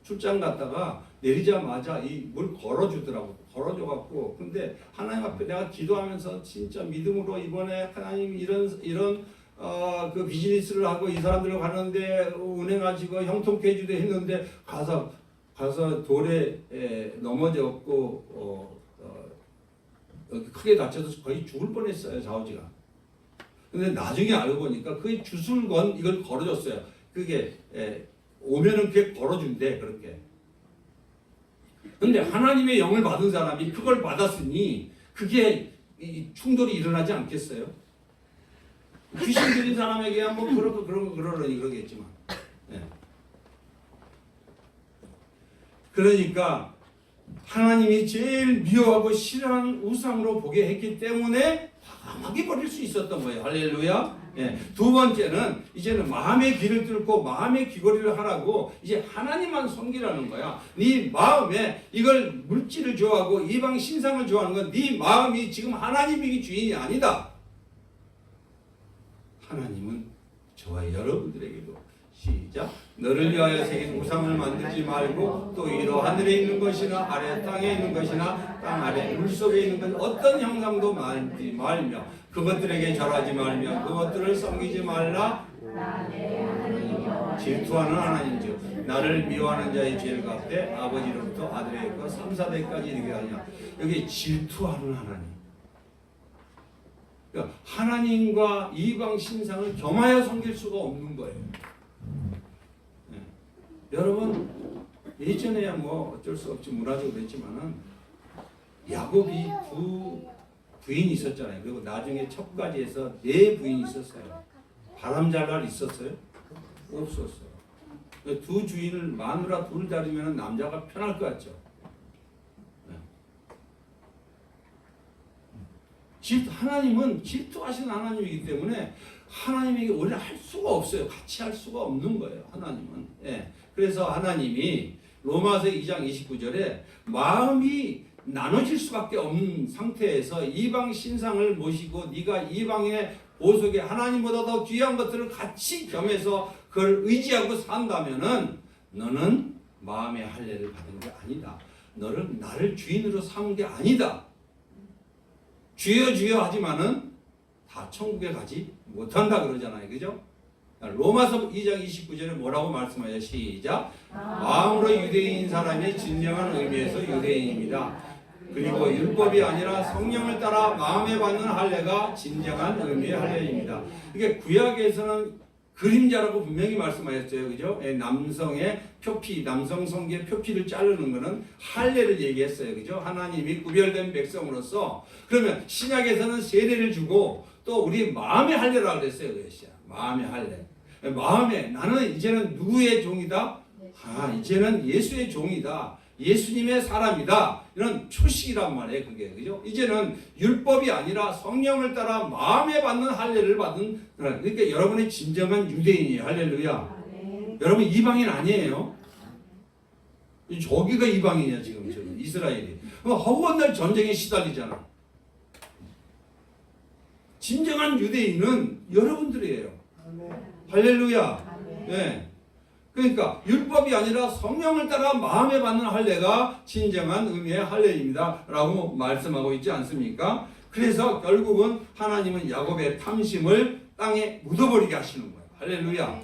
출장 갔다가 내리자마자 뭘 걸어주더라고. 걸어줘갖고 근데 하나님 앞에 내가 기도하면서 진짜 믿음으로 이번에 하나님 이런 그 비즈니스를 하고 이 사람들을 가는데 은행 가지고 형통케 해주대 했는데 가서 돌에 넘어졌고 크게 다쳐서 거의 죽을 뻔했어요. 좌우지가. 근데 나중에 알고 보니까 그 주술건 이걸 걸어줬어요. 그게 오면은 그게 걸어준대 그렇게. 근데 하나님의 영을 받은 사람이 그걸 받았으니 그게 충돌이 일어나지 않겠어요? 귀신 들린 사람에게야 뭐 그러니 그러겠지만. 네. 그러니까 하나님이 제일 미워하고 싫어하는 우상으로 보게 했기 때문에 과감하게 버릴 수 있었던 거예요. 할렐루야. 예. 두 번째는 이제는 마음의 귀를 뚫고 마음의 귀걸이를 하라고 이제 하나님만 섬기라는 거야. 네 마음에 이걸 물질을 좋아하고 이방 신상을 좋아하는 건 네 마음이 지금 하나님이 주인이 아니다. 하나님은 저와 여러분들에게도 시작. 너를 위하여 새긴 우상을 만들지 말고 또 위로 하늘에 있는 것이나 아래 땅에 있는 것이나 땅 아래 물속에 있는 것 어떤 형상도 만들지 말며 그것들에게 절하지 말며 그것들을 섬기지 말라. 질투하는 하나님이죠. 나를 미워하는 자의 죄를 갚되 아버지로부터 아들에게로 3, 4대까지 이르게 하냐. 여기 질투하는 하나님. 그러니까 하나님과 이방 신상을 겸하여 섬길 수가 없는 거예요. 네. 여러분 예전에야 뭐 어쩔 수 없지 문화적으로 했지만은 야곱이 두 부인이 있었잖아요. 그리고 나중에 첩가지에서 네 부인이 있었어요. 바람잘 날 있었어요? 없었어요. 두 주인을 마누라 둘 다르면 남자가 편할 것 같죠. 하나님은 질투하시는 하나님이기 때문에 하나님에게 원래 할 수가 없어요. 같이 할 수가 없는 거예요. 하나님은. 예. 그래서 하나님이 로마서 2장 29절에 마음이 나눠질 수밖에 없는 상태에서 이방 신상을 모시고 네가 이방의 보석에 하나님보다 더 귀한 것들을 같이 겸해서 그걸 의지하고 산다면은 너는 마음의 할례를 받은 게 아니다. 너는 나를 주인으로 삼은 게 아니다. 주여 주여 하지만은 다 천국에 가지 못한다 그러잖아요. 그죠? 로마서 2장 29절에 뭐라고 말씀하여 시작. 마음으로 유대인인 사람이 진정한 의미에서 유대인입니다. 그리고 율법이 아니라 성령을 따라 마음에 받는 할례가 진정한 의미의 할례입니다. 이게 구약에서는 그림자라고 분명히 말씀하셨어요. 그죠? 남성의 표피, 남성 성기의 표피를 자르는 것은 할례를 얘기했어요. 그죠? 하나님이 구별된 백성으로서. 그러면 신약에서는 세례를 주고 또 우리 마음의 할례라고 그랬어요. 그것이야. 마음의 할례. 마음에 나는 이제는 누구의 종이다? 이제는 예수의 종이다. 예수님의 사람이다. 이런 표식이란 말이에요. 그게 그죠? 이제는 율법이 아니라 성령을 따라 마음에 받는 할례를 받는, 그러니까 여러분의 진정한 유대인이에요. 할렐루야. 여러분 이방인 아니에요. 저기가 이방인이야 지금 이스라엘이. 허구한 전쟁에 시달리잖아. 진정한 유대인은 여러분들이에요. 할렐루야. 네. 그러니까 율법이 아니라 성령을 따라 마음에 받는 할례가 진정한 의미의 할례입니다 라고 말씀하고 있지 않습니까? 그래서 결국은 하나님은 야곱의 탐심을 땅에 묻어버리게 하시는 거예요. 할렐루야.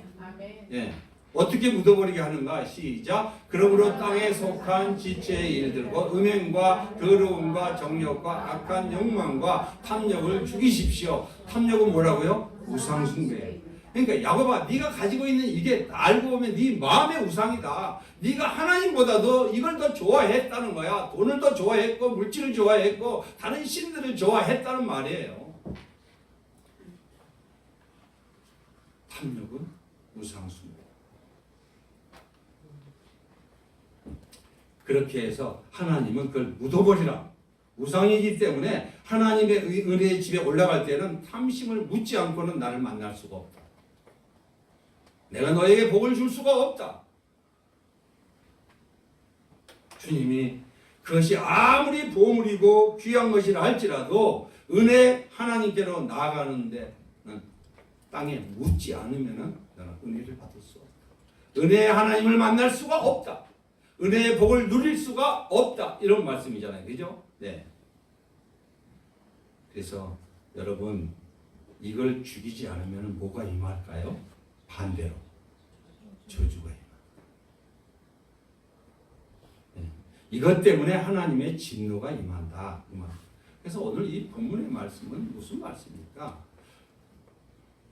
예. 어떻게 묻어버리게 하는가? 시작. 그러므로 땅에 속한 지체의 일들과 음행과 더러움과 정욕과 악한 욕망과 탐욕을 죽이십시오. 탐욕은 뭐라고요? 우상숭배예요. 그러니까 야곱아, 네가 가지고 있는 이게 알고 보면 네 마음의 우상이다. 네가 하나님보다도 이걸 더 좋아했다는 거야. 돈을 더 좋아했고 물질을 좋아했고 다른 신들을 좋아했다는 말이에요. 탐욕은 우상숭배. 그렇게 해서 하나님은 그걸 묻어버리라. 우상이기 때문에 하나님의 은혜의 집에 올라갈 때는 탐심을 묻지 않고는 나를 만날 수가 없다. 내가 너에게 복을 줄 수가 없다. 주님이 그것이 아무리 보물이고 귀한 것이라 할지라도 은혜 하나님께로 나아가는데 땅에 묻지 않으면 너는 은혜를 받을 수 없다. 은혜의 하나님을 만날 수가 없다. 은혜의 복을 누릴 수가 없다. 이런 말씀이잖아요. 그죠? 네. 그래서 여러분 이걸 죽이지 않으면 뭐가 임할까요? 반대로 저주가 임합니다. 네. 이것 때문에 하나님의 진노가 임한다. 그래서 오늘 이 본문의 말씀은 무슨 말씀입니까?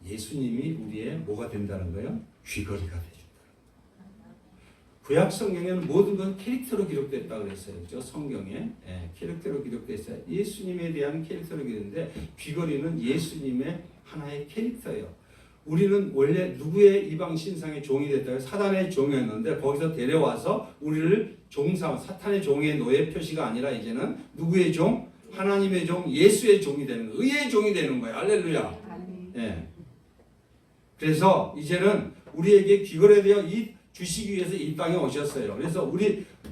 예수님이 우리의 뭐가 된다는 거예요? 귀걸이가 되준다. 구약 성경에는 모든 건 캐릭터로 기록됐다고 그랬어요. 그렇죠? 성경에 캐릭터로 기록됐어요. 예수님에 대한 캐릭터로 기록됐는데 귀걸이는 예수님의 하나의 캐릭터예요. 우리는 원래 누구의 이방 신상의 종이 됐다고 사단의 종이었는데 거기서 데려와서 우리를 사탄의 종의 노예 표시가 아니라 이제는 누구의 종? 하나님의 종, 예수의 종이 되는 거예요. 의의 종이 되는 거예요. 할렐루야. 예. 그래서 이제는 우리에게 귀걸이 되어 주시기 위해서 이 땅에 오셨어요. 그래서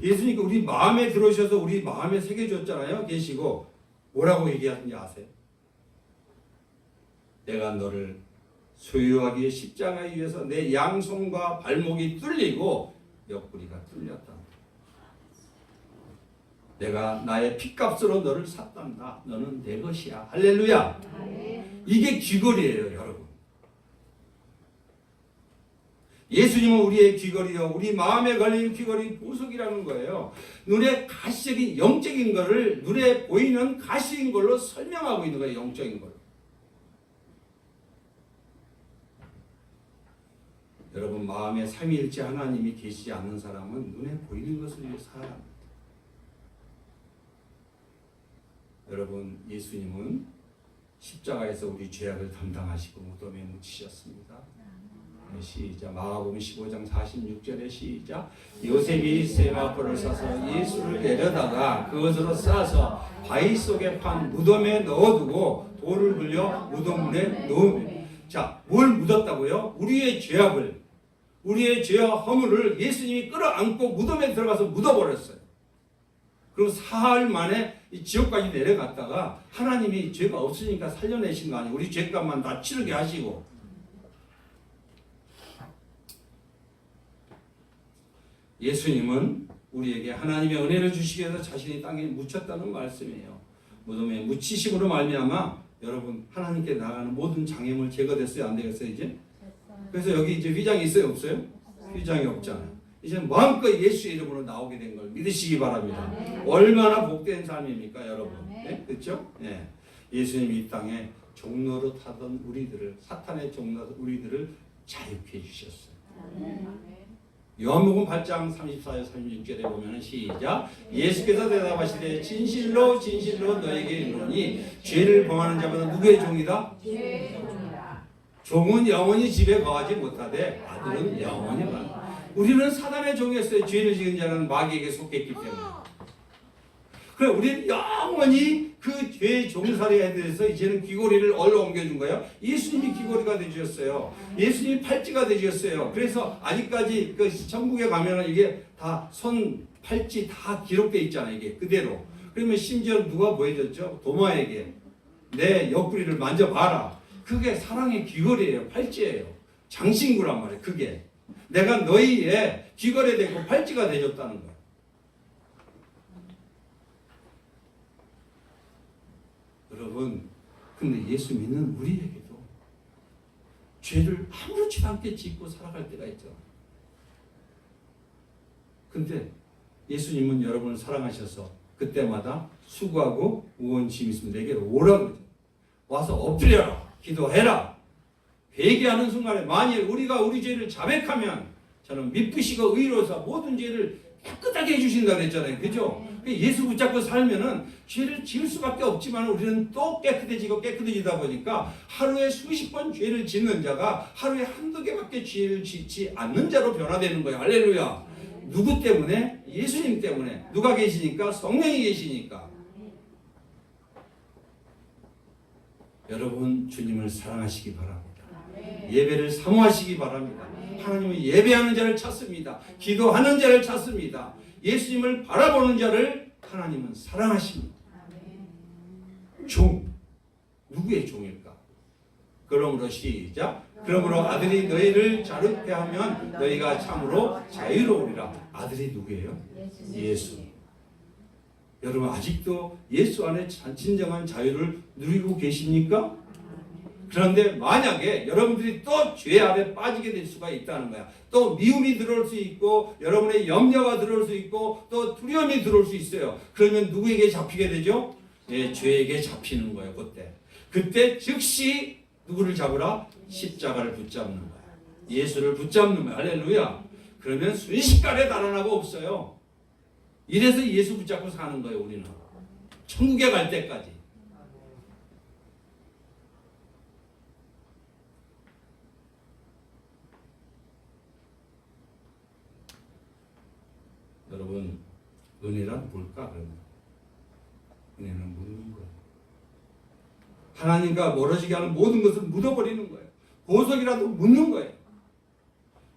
예수님께 우리 마음에 들어오셔서 우리 마음에 새겨줬잖아요. 계시고 뭐라고 얘기하는지 아세요? 내가 너를 소유하기 위해 십자가에 위해서 내 양손과 발목이 뚫리고 옆구리가 뚫렸다. 내가 나의 핏값으로 너를 샀단다. 너는 내 것이야. 할렐루야. 이게 귀걸이에요, 여러분. 예수님은 우리의 귀걸이요, 우리 마음에 걸린 귀걸이 보석이라는 거예요. 눈에 가시적인 영적인 거를 눈에 보이는 가시인 걸로 설명하고 있는 거예요. 영적인 걸로. 여러분, 마음에 삼위일체 하나님이 계시지 않는 사람은 눈에 보이는 것을 위해 살아갑니다. 여러분, 예수님은 십자가에서 우리 죄악을 담당하시고 무덤에 묻히셨습니다. 시작. 마가복음 15장 46절에 시작. 요셉이 세마포를 싸서 예수를 내려다가 그것으로 싸서 바위 속에 판 무덤에 넣어두고 돌을 굴려 무덤문에 넣으며. 자, 뭘 묻었다고요? 우리의 죄악을, 우리의 죄와 허물을 예수님이 끌어안고 무덤에 들어가서 묻어버렸어요. 그리고 사흘 만에 이 지옥까지 내려갔다가 하나님이 죄가 없으니까 살려내신 거 아니에요. 우리 죄값만 다 치르게 하시고. 예수님은 우리에게 하나님의 은혜를 주시기 위해서 자신이 땅에 묻혔다는 말씀이에요. 무덤에 묻히심으로 말미암아 여러분, 하나님께 나가는 모든 장애물 제거됐어요? 안 되겠어요 이제? 그래서 여기 이제 휘장이 있어요? 없어요? 휘장이 없잖아요. 이제 마음껏 예수 이름으로 나오게 된 걸 믿으시기 바랍니다. 얼마나 복된 삶입니까 여러분? 네? 그렇죠? 네. 예수님이 이 땅에 종로로 타던 우리들을, 사탄의 종로 우리들을 자유케 해주셨어요. 요한복음 8장 34절 36절에 보면 시작. 예수께서 대답하시되 진실로 진실로 너에게 이르노니 죄를 범하는 자마다 누구의 종이다? 종은 영원히 집에 거하지 못하되 아들은 영원히 거한다. 우리는 사단의 종이었어요. 죄를 지은 자는 마귀에게 속했기 때문에. 그래, 우리는 영원히 그 죄의 종살이에 대해서 이제는 귀고리를 얼로 옮겨준 거예요. 예수님이 귀고리가 되주셨어요. 예수님이 팔찌가 되주셨어요. 그래서 아직까지 그 천국에 가면은 이게 다 손, 팔찌 다 기록되어 있잖아요. 이게 그대로. 그러면 심지어 누가 보여줬죠? 도마에게 내 옆구리를 만져봐라. 그게 사랑의 귀걸이에요. 팔찌예요. 장신구란 말이에요. 그게. 내가 너희의 귀걸이 되고 팔찌가 되줬다는 거예요. 여러분, 근데 예수 믿는 우리에게도 죄를 아무렇지도 않게 짓고 살아갈 때가 있죠. 근데 예수님은 여러분을 사랑하셔서 그때마다 수고하고 무거운 짐 있으면 내게로 오라고 그러죠. 와서 엎드려라. 기도해라. 회개하는 순간에 만일 우리가 우리 죄를 자백하면 저는 미쁘시고 의로워서 모든 죄를 깨끗하게 해주신다고 했잖아요. 그죠? 예수 붙잡고 살면은 죄를 지을 수밖에 없지만 우리는 또 깨끗해지다 보니까 하루에 수십 번 죄를 짓는 자가 하루에 한두 개밖에 죄를 짓지 않는 자로 변화되는 거예요. 할렐루야. 누구 때문에? 예수님 때문에. 누가 계시니까? 성령이 계시니까. 여러분, 주님을 사랑하시기 바랍니다. 예배를 사모하시기 바랍니다. 하나님은 예배하는 자를 찾습니다. 기도하는 자를 찾습니다. 예수님을 바라보는 자를 하나님은 사랑하십니다. 종, 누구의 종일까? 그러므로 시작. 그러므로 아들이 너희를 자유케 하면 너희가 참으로 자유로우리라. 아들이 누구예요? 예수. 여러분, 아직도 예수 안에 진정한 자유를 누리고 계십니까? 그런데 만약에 여러분들이 또 죄 아래 빠지게 될 수가 있다는 거야. 또 미움이 들어올 수 있고 여러분의 염려가 들어올 수 있고 또 두려움이 들어올 수 있어요. 그러면 누구에게 잡히게 되죠? 예, 죄에게 잡히는 거예요. 그때 즉시 누구를 잡으라? 십자가를 붙잡는 거야. 예수를 붙잡는 거야. 할렐루야. 그러면 순식간에 달아나고 없어요. 이래서 예수 붙잡고 사는 거예요. 우리는 천국에 갈 때까지. 여러분, 은혜란 뭘까? 그러면 은혜는 묻는 거예요. 하나님과 멀어지게 하는 모든 것을 묻어버리는 거예요. 보석이라도 묻는 거예요.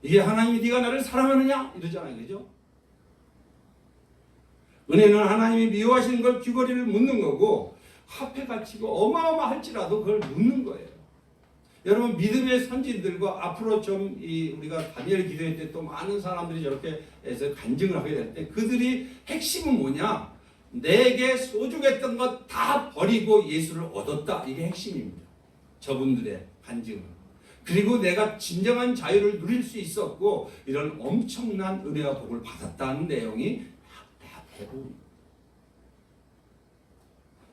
이게 하나님이 네가 나를 사랑하느냐? 이러잖아요. 그죠? 은혜는 하나님이 미워하시는 걸 귀걸이를 묻는 거고 화폐 가치가 어마어마할지라도 그걸 묻는 거예요. 여러분, 믿음의 선진들과 앞으로 좀 우리가 다니엘 기도회 때 또 많은 사람들이 저렇게 해서 간증을 하게 될 때 그들이 핵심은 뭐냐? 내게 소중했던 것 다 버리고 예수를 얻었다. 이게 핵심입니다. 저분들의 간증은. 그리고 내가 진정한 자유를 누릴 수 있었고 이런 엄청난 은혜와 복을 받았다는 내용이 다 대부분.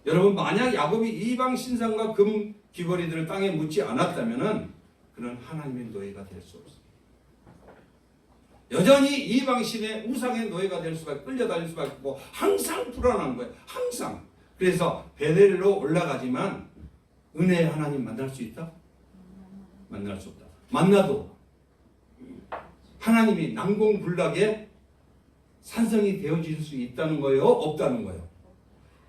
여러분 만약 야곱이 이방 신상과 금 귀걸이들을 땅에 묻지 않았다면은 그는 하나님의 노예가 될 수 없습니다. 여전히 이방 신의 우상의 노예가 될 수밖에 끌려다닐 수밖에 없고 항상 불안한 거예요. 항상. 그래서 베델로 올라가지만 은혜의 하나님 만날 수 있다? 만날 수 없다. 만나도 하나님이 난공불락의 산성이 되어질 수 있다는 거예요? 없다는 거예요?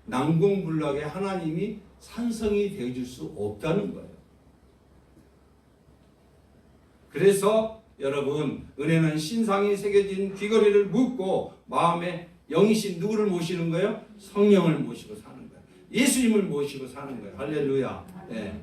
난공불락의 하나님이 산성이 되어질 수 없다는 거예요. 그래서 여러분 은혜는 신상이 새겨진 귀걸이를 묻고 마음에 영이신 누구를 모시는 거예요? 성령을 모시고 사는 거예요. 예수님을 모시고 사는 거예요. 할렐루야. 네.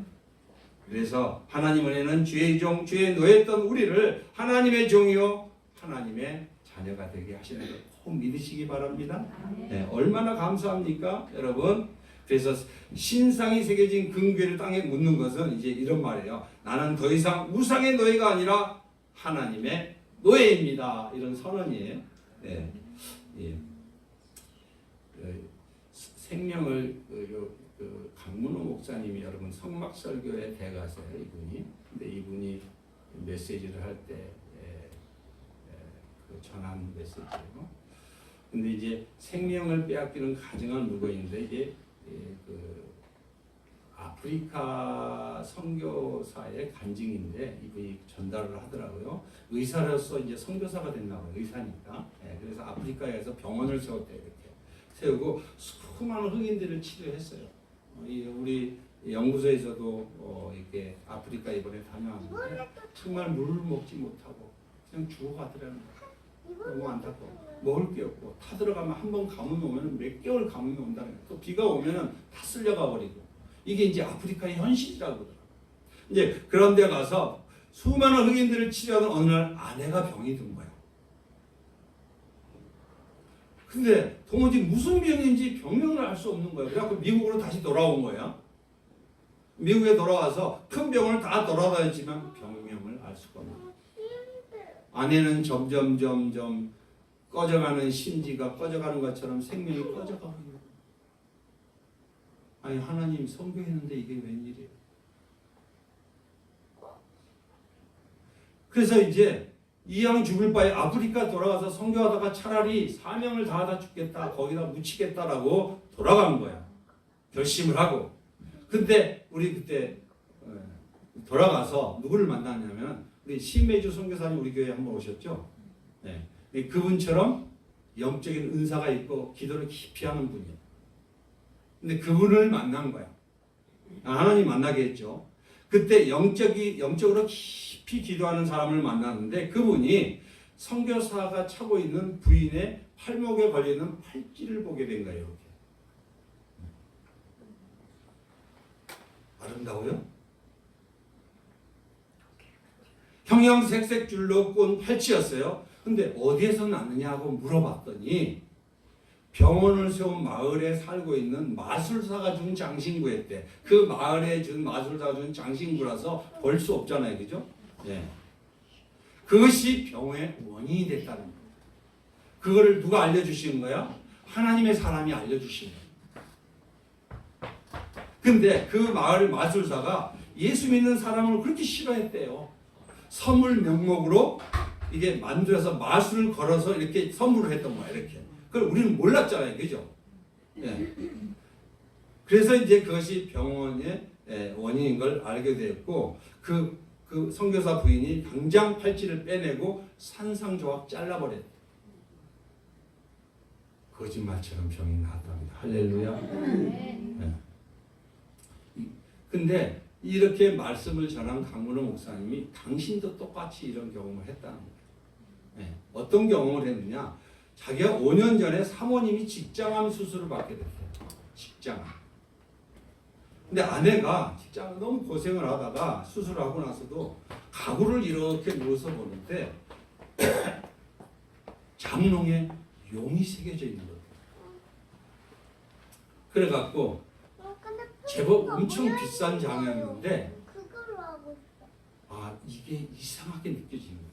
그래서 하나님 은혜는 주의 종, 주의 노예였던 우리를 하나님의 종이요 하나님의 자녀가 되게 하시는 걸 꼭 믿으시기 바랍니다. 네. 얼마나 감사합니까 여러분. 그래서 신상이 새겨진 금괴를 땅에 묻는 것은 이제 이런 말이에요. 나는 더 이상 우상의 노예가 아니라 하나님의 노예입니다. 이런 선언이에요. 네. 예. 생명을 강문호 목사님이 여러분 성막설교의 대가세요. 이분이. 근데 이분이 메시지를 할 때 그 전한 메시지예요. 근데 이제 생명을 빼앗기는 가정은 누구인데 이게 그 아프리카 선교사의 간증인데 이분이 전달을 하더라고요. 의사로서 이제 선교사가 됐나 봐요. 의사니까. 그래서 아프리카에서 병원을 세웠대 이렇게 세우고 수많은 흑인들을 치료했어요. 우리 연구소에서도 이렇게 아프리카 이번에 다녀왔는데 정말 물을 먹지 못하고 그냥 죽어가더라고요. 너무 안타까워. 먹을 게 없고 타 들어가면 한 번 가뭄이 오면 몇 개월 가뭄이 온다는 거예요. 또 비가 오면 다 쓸려가 버리고 이게 이제 아프리카의 현실이라고 그러더라고요. 이제 그런 데 가서 수많은 흑인들을 치료하던 어느 날 아내가 병이 든 거예요. 근데 도무지 무슨 병인지 병명을 알 수 없는 거예요. 그래갖고 미국으로 다시 돌아온 거예요. 미국에 돌아와서 큰 병원을 다 돌아다녔지만 병명을 알 수가 없는 거예요. 아내는 점점 꺼져가는 심지가 꺼져가는 것처럼 생명이 꺼져가고 있는 거예요. 아니 하나님 선교했는데 이게 웬일이에요? 그래서 이제 이왕 죽을 바에 아프리카 돌아가서 선교하다가 차라리 사명을 다하다 죽겠다 거기다 묻히겠다라고 돌아간 거야. 결심을 하고. 근데 우리 그때 돌아가서 누구를 만났냐면 우리 신매주 선교사님 우리 교회에 한번 오셨죠? 네. 그분처럼 영적인 은사가 있고 기도를 깊이 하는 분이에요. 근데 그분을 만난 거야. 하나님 만나게 했죠. 그때 영적으로 깊이 기도하는 사람을 만났는데 그분이 선교사가 차고 있는 부인의 팔목에 걸리는 팔찌를 보게 된 거예요. 이렇게. 아름다워요? 형형색색 줄로 꼰 팔찌였어요. 근데 어디에서 났느냐고 물어봤더니 병원을 세운 마을에 살고 있는 마술사가 준 장신구였대. 그 마을에 준 마술사가 준 장신구라서 벌 수 없잖아요. 그죠? 네. 그것이 병의 원인이 됐다는 거예요. 그거를 누가 알려주시는 거야? 하나님의 사람이 알려주신 거예요. 근데 그 마을 마술사가 예수 믿는 사람을 그렇게 싫어했대요. 선물 명목으로 이게 만들어서 마술을 걸어서 이렇게 선물을 했던 거야. 이렇게. 그걸 우리는 몰랐잖아요. 그죠? 예. 그래서 이제 그것이 병원의 원인인 걸 알게 됐고 그 선교사 부인이 당장 팔찌를 빼내고 산상조각 잘라버렸대. 거짓말처럼 병이 나았답니다. 할렐루야. 네. 근데 이렇게 말씀을 전한 강문호 목사님이 당신도 똑같이 이런 경험을 했다는 거예요. 네. 어떤 경험을 했느냐? 자기가 5년 전에 사모님이 직장암 수술을 받게 됐어요. 직장암. 근데 아내가 직장암 너무 고생을 하다가 수술하고 나서도 가구를 이렇게 누워서 보는데 장롱에 용이 새겨져 있는 거예요. 그래갖고 제법 엄청 비싼 장이었는데 이게 이상하게 느껴지는 거예요.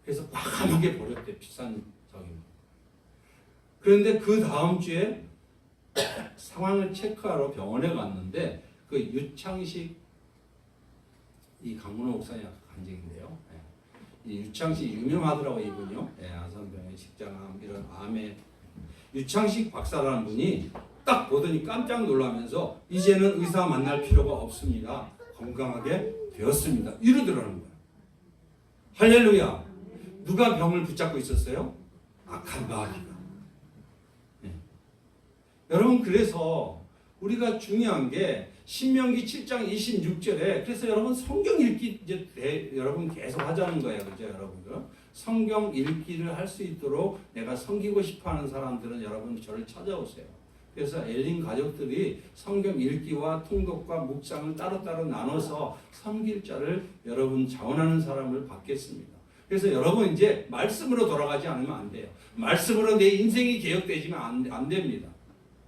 그래서 과감하게 버렸대. 비싼 저기입니다. 그런데 그 다음 주에 상황을 체크하러 병원에 갔는데 그 유창식 이 강문호 목사님 간증인데요. 이 유창식 유명하더라고 이분이요. 아산병의 식장암 이런 암에 유창식 박사라는 분이 딱 보더니 깜짝 놀라면서 이제는 의사 만날 필요가 없습니다. 건강하게 되었습니다. 이러더라는 거야. 할렐루야. 누가 병을 붙잡고 있었어요? 악한 마귀가. 여러분 그래서 우리가 중요한 게 신명기 7장 26절에 그래서 여러분 성경 읽기 이제 여러분 계속 하자는 거예요. 그죠 여러분들? 성경 읽기를 할 수 있도록 내가 섬기고 싶어하는 사람들은 여러분 저를 찾아오세요. 그래서 엘린 가족들이 성경 읽기와 통독과 묵상을 따로따로 나눠서 섬길 자를 여러분 자원하는 사람을 받겠습니다. 그래서 여러분 이제 말씀으로 돌아가지 않으면 안 돼요. 말씀으로 내 인생이 개혁되지면 안 됩니다.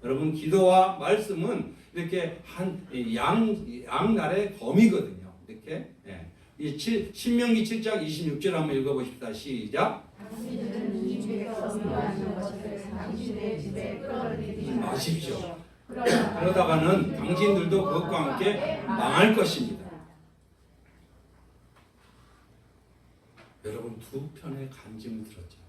여러분 기도와 말씀은 이렇게 한 양날의 검이거든요. 이렇게 이 신명기 7장 26절 한번 읽어보십시다. 시작. 당신은 이 죄가 없는 것을 당신의 집에 끌어들이지 마십시오. 그러다가는 당신들도 그것과 함께 망할 것입니다. 여러분 두 편의 간증을 들었죠.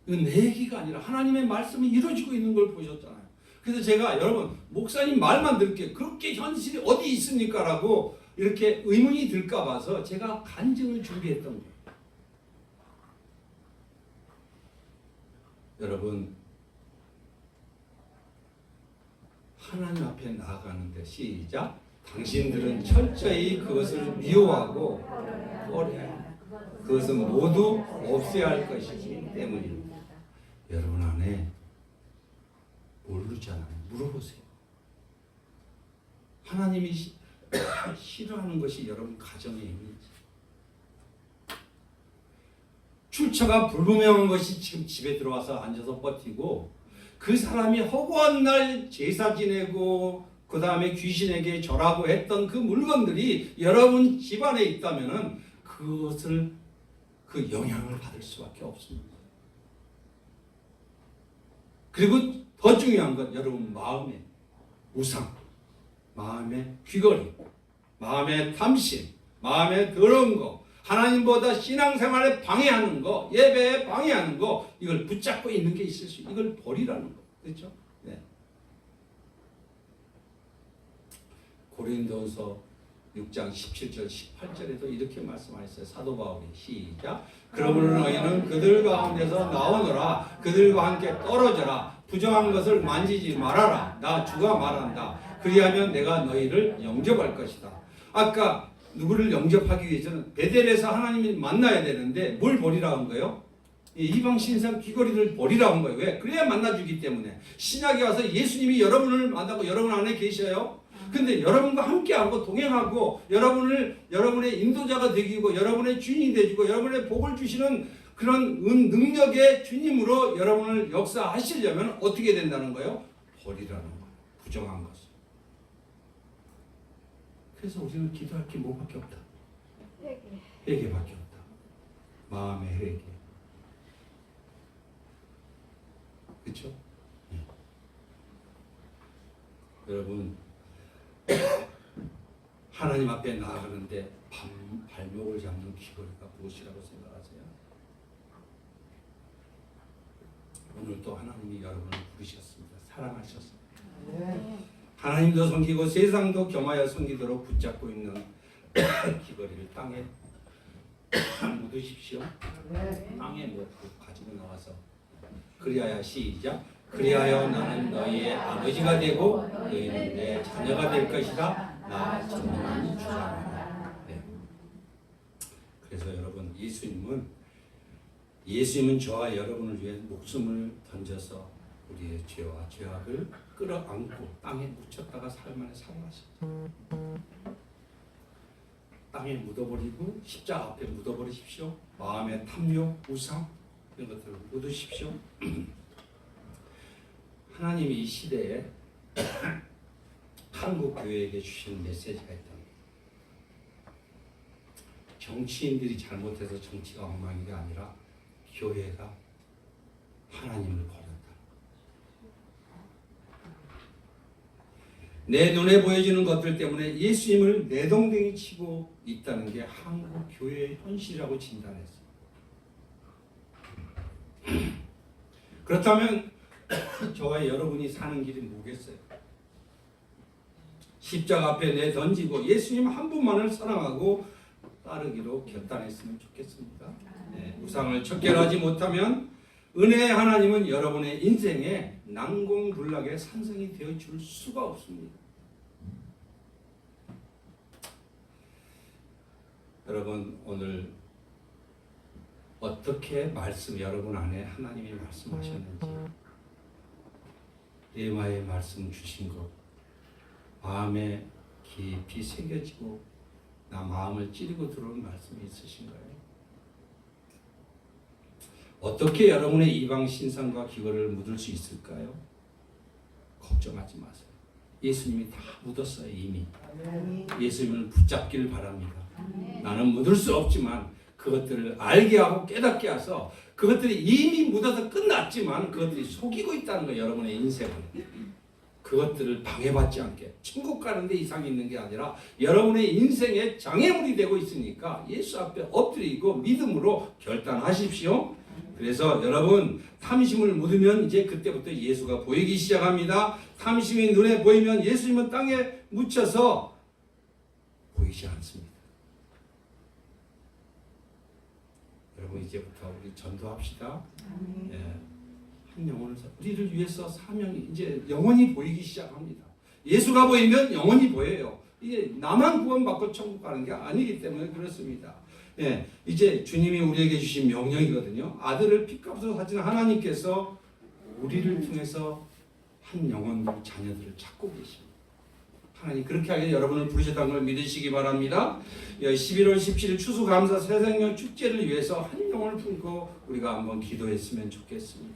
이건 내 얘기가 아니라 하나님의 말씀이 이루어지고 있는 걸 보셨잖아요. 그래서 제가 여러분 목사님 말만 들게 그렇게 현실이 어디 있습니까? 라고 이렇게 의문이 들까 봐서 제가 간증을 준비했던 거예요. 여러분 하나님 앞에 나아가는데 시작. 당신들은 철저히 그것을 미워하고 꺼려야 그것은 모두 없애야 할 것이기 때문입니다. 여러분 안에 모르잖아요. 물어보세요. 하나님이 싫어하는 것이 여러분 가정에 있는지, 출처가 불분명한 것이 지금 집에 들어와서 앉아서 버티고 그 사람이 허구한 날 제사 지내고 그 다음에 귀신에게 절하고 했던 그 물건들이 여러분 집안에 있다면은 그것을 그 영향을 받을 수밖에 없습니다. 그리고 더 중요한 건 여러분 마음의 우상, 마음의 귀걸이, 마음의 탐심, 마음의 더러운 거, 하나님보다 신앙생활에 방해하는 거, 예배에 방해하는 거, 이걸 붙잡고 있는 게 있을 수 있어요. 이걸 버리라는 거. 그렇죠? 네. 고린도서 6장 17절 18절에도 이렇게 말씀하셨어요. 사도 바울이 시작. 그러므로 너희는 그들 가운데서 나오너라. 그들과 함께 떨어져라. 부정한 것을 만지지 말아라. 나 주가 말한다. 그리하면 내가 너희를 영접할 것이다. 아까 누구를 영접하기 위해서는 베델에서 하나님이 만나야 되는데 뭘 버리라 한 거예요? 이방 신상 귀걸이를 버리라 한 거예요. 왜? 그래야 만나주기 때문에. 신약에 와서 예수님이 여러분을 만나고 여러분 안에 계셔요. 근데 여러분과 함께하고 동행하고 여러분의 인도자가 되기고 여러분의 주인이 되시고 여러분의 복을 주시는 그런 능력의 주님으로 여러분을 역사하시려면 어떻게 된다는 거예요? 버리라는 거예요. 부정한 것을. 그래서 우리는 기도할 게 뭐밖에 없다. 회개밖에 없다. 마음의 회개. 그렇죠? 네. 여러분 하나님 앞에 나아가는데 발목을 잡는 귀걸이가 무엇이라고 생각하세요? 오늘 또 하나님이 여러분을 부르셨습니다. 사랑하셨습니다. 네. 하나님도 섬기고 세상도 겸하여 섬기도록 붙잡고 있는 귀걸이를 땅에 묻으십시오. 네. 땅에 묻고 가지고 나와서 그리하여 시작. 그리하여 나는 너희의 아버지가 되고 너희는 내 자녀가 될 것이다. 나 전능한 주라. 네. 그래서 여러분 예수님은 저와 여러분을 위해 목숨을 던져서 우리의 죄와 죄악을 끌어안고 땅에 묻혔다가 사흘 만에 살아나셨죠. 땅에 묻어버리고 십자가 앞에 묻어버리십시오. 마음의 탐욕, 우상 이런 것들을 묻으십시오. 하나님이 이 시대에 한국 교회에게 주신 메시지가 있다. 정치인들이 잘못해서 정치가 엉망인 게 아니라 교회가 하나님을 버렸다. 내 눈에 보여지는 것들 때문에 예수님을 내동댕이 치고 있다는 게 한국 교회의 현실이라고 진단했어요. 그렇다면 저와 여러분이 사는 길이 뭐겠어요? 십자가 앞에 내던지고 예수님 한 분만을 사랑하고 따르기로 결단했으면 좋겠습니다. 네, 우상을 척결하지 못하면 은혜의 하나님은 여러분의 인생에 난공불락의 산성이 되어줄 수가 없습니다. 여러분 오늘 어떻게 여러분 안에 하나님이 말씀하셨는지 예마의 말씀 주신 것 마음에 깊이 새겨지고 나 마음을 찌르고 들어온 말씀이 있으신가요? 어떻게 여러분의 이방 신상과 기거를 묻을 수 있을까요? 걱정하지 마세요. 예수님이 다 묻었어요. 이미. 예수님을 붙잡기를 바랍니다. 나는 묻을 수 없지만 그것들을 알게 하고 깨닫게 해서 그것들이 이미 묻어서 끝났지만 그것들이 속이고 있다는 거예요. 여러분의 인생을. 그것들을 방해받지 않게 천국 가는데 이상이 있는 게 아니라 여러분의 인생에 장애물이 되고 있으니까 예수 앞에 엎드리고 믿음으로 결단하십시오. 그래서 여러분 탐심을 묻으면 이제 그때부터 예수가 보이기 시작합니다. 탐심이 눈에 보이면 예수님은 땅에 묻혀서 보이지 않습니다. 여러분 이제부터 우리 전도합시다. 예, 한 영혼을 우리를 위해서 사명이 이제 영원히 보이기 시작합니다. 예수가 보이면 영원히 보여요. 이게 나만 구원받고 천국 가는 게 아니기 때문에 그렇습니다. 예, 이제 주님이 우리에게 주신 명령이거든요. 아들을 피값으로 사신 하나님께서 우리를 통해서 한 영혼 자녀들을 찾고 계십니다. 하나님 그렇게 하게 여러분을 부르셨다는 걸 믿으시기 바랍니다. 11월 17일 추수감사 새생명 축제를 위해서 한 영혼을 품고 우리가 한번 기도했으면 좋겠습니다.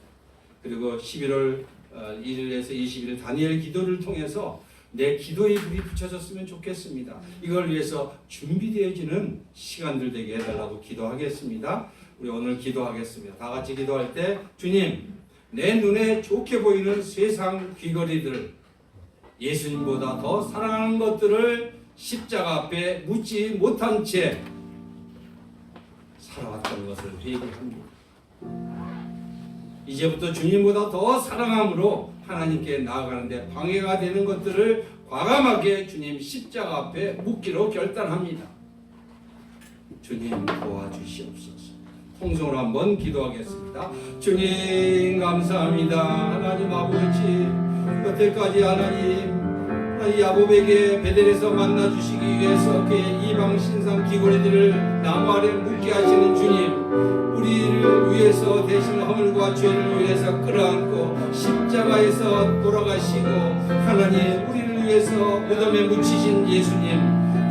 그리고 11월 1일에서 20일 다니엘 기도를 통해서 내 기도의 불이 붙여졌으면 좋겠습니다. 이걸 위해서 준비되어지는 시간들 되게 해달라고 기도하겠습니다. 우리 오늘 기도하겠습니다. 다 같이 기도할 때 주님 내 눈에 좋게 보이는 세상 귀걸이들 예수님보다 더 사랑하는 것들을 십자가 앞에 묻지 못한 채 살아왔던 것을 회개합니다. 이제부터 주님보다 더 사랑함으로 하나님께 나아가는데 방해가 되는 것들을 과감하게 주님 십자가 앞에 묻기로 결단합니다. 주님 도와주시옵소서. 통성으로 한번 기도하겠습니다. 주님 감사합니다. 하나님 아버지 여태까지 하나님 야곱에게 베델에서 만나주시기 위해서 그의 이방 신상 귀걸이들을 나무 아래 묻게 하시는 주님 우리를 위해서 대신 허물과 죄를 위해서 끌어안고 십자가에서 돌아가시고 하나님 우리를 위해서 무덤에 묻히신 예수님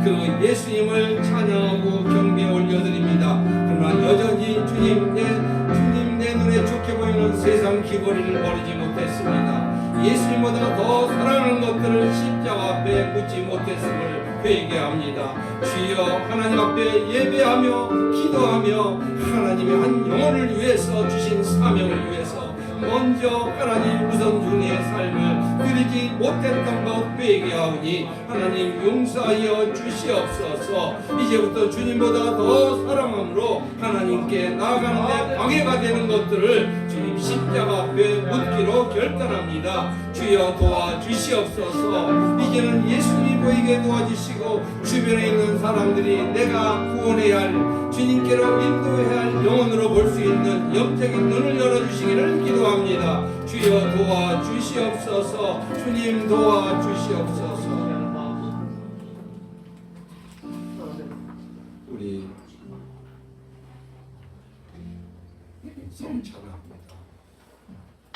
그 예수님을 찬양하고 경배에 올려드립니다. 그러나 여전히 주님 내 눈에 좋게 보이는 세상 귀걸이를 버리지 못했습니다. 예수님보다 더 사랑하는 것들을 십자가 앞에 묻지 못했음을 회개합니다. 주여 하나님 앞에 예배하며 기도하며 하나님의 한 영혼을 위해서 주신 사명을 위해서 먼저 하나님 우선순위의 삶을 드리지 못했던 것 회개하오니 하나님 용서하여 주시옵소서. 이제부터 주님보다 더 사랑함으로 하나님께 나아가는데 방해가 되는 것들을 주님 십자가 앞에 묻기로 결단합니다. 주여 도와주시옵소서. 이제는 예수님 보이게 도와주시고 주변에 있는 사람들이 내가 구원해야 할 주님께로 인도해야 할 영혼으로 볼 수 있는 영적인 눈을 열어주시기를 기도합니다. 주여 도와주시옵소서. 주님 도와주시옵소서. 우리 성찬아